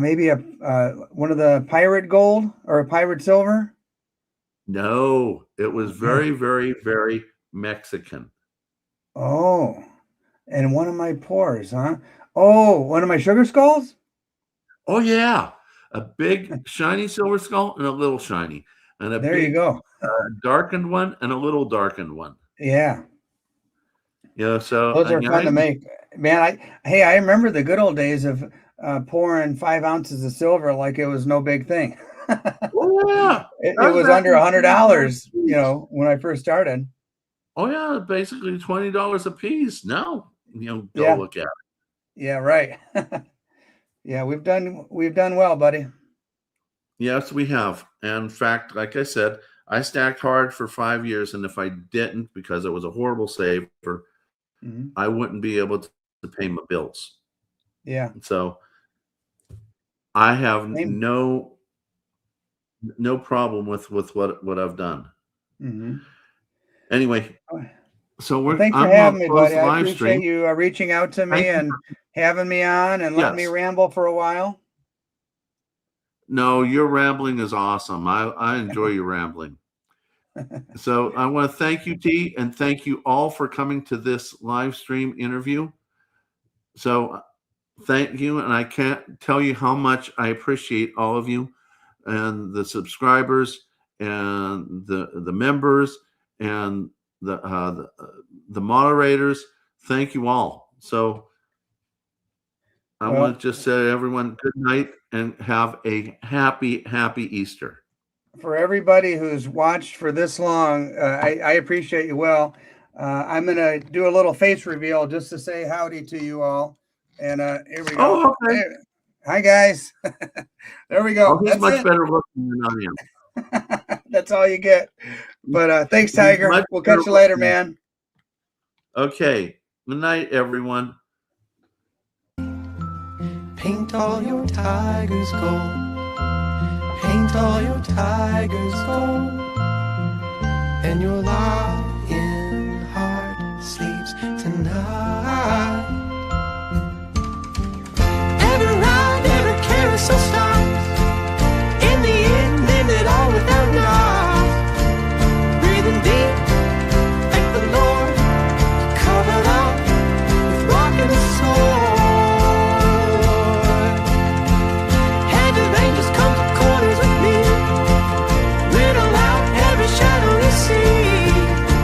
maybe one of the pirate gold or a pirate silver? No, it was very, very, very Mexican. Oh, and one of my pours, huh? Oh, one of my sugar skulls? Oh, yeah. A big shiny silver skull and a little shiny. And a there big, you go. Darkened one and a little darkened one. Yeah. So those are fun to make. Man, I remember the good old days of pouring 5 ounces of silver like it was no big thing. Oh, yeah. It was under $100, when I first started. Oh, yeah, basically $20 a piece. Now, go look at it. Yeah, right. Yeah, we've done well, buddy. Yes, we have. And in fact, like I said, I stacked hard for 5 years, and if I didn't, because it was a horrible saver, I wouldn't be able to pay my bills. Yeah. So I have no problem with what I've done. Anyway, so thanks for having me, buddy. I appreciate you reaching out to me and having me on and letting me ramble for a while. No, your rambling is awesome. I enjoy your rambling. So I want to thank you, T, and thank you all for coming to this live stream interview. So thank you, and I can't tell you how much I appreciate all of you and the subscribers and the members and the moderators. Thank you all. So I want to just say, everyone, good night and have a happy Easter. For everybody who's watched for this long, I appreciate you. Well, I'm going to do a little face reveal just to say howdy to you all. And here we go. Oh, okay. Hey, hi, guys. There we go. Oh, he's much better looking than I am. That's all you get. But thanks, Tiger. We'll catch you later, man. Okay. Good night, everyone. Paint all your tigers gold. Paint all your tigers gold. And your life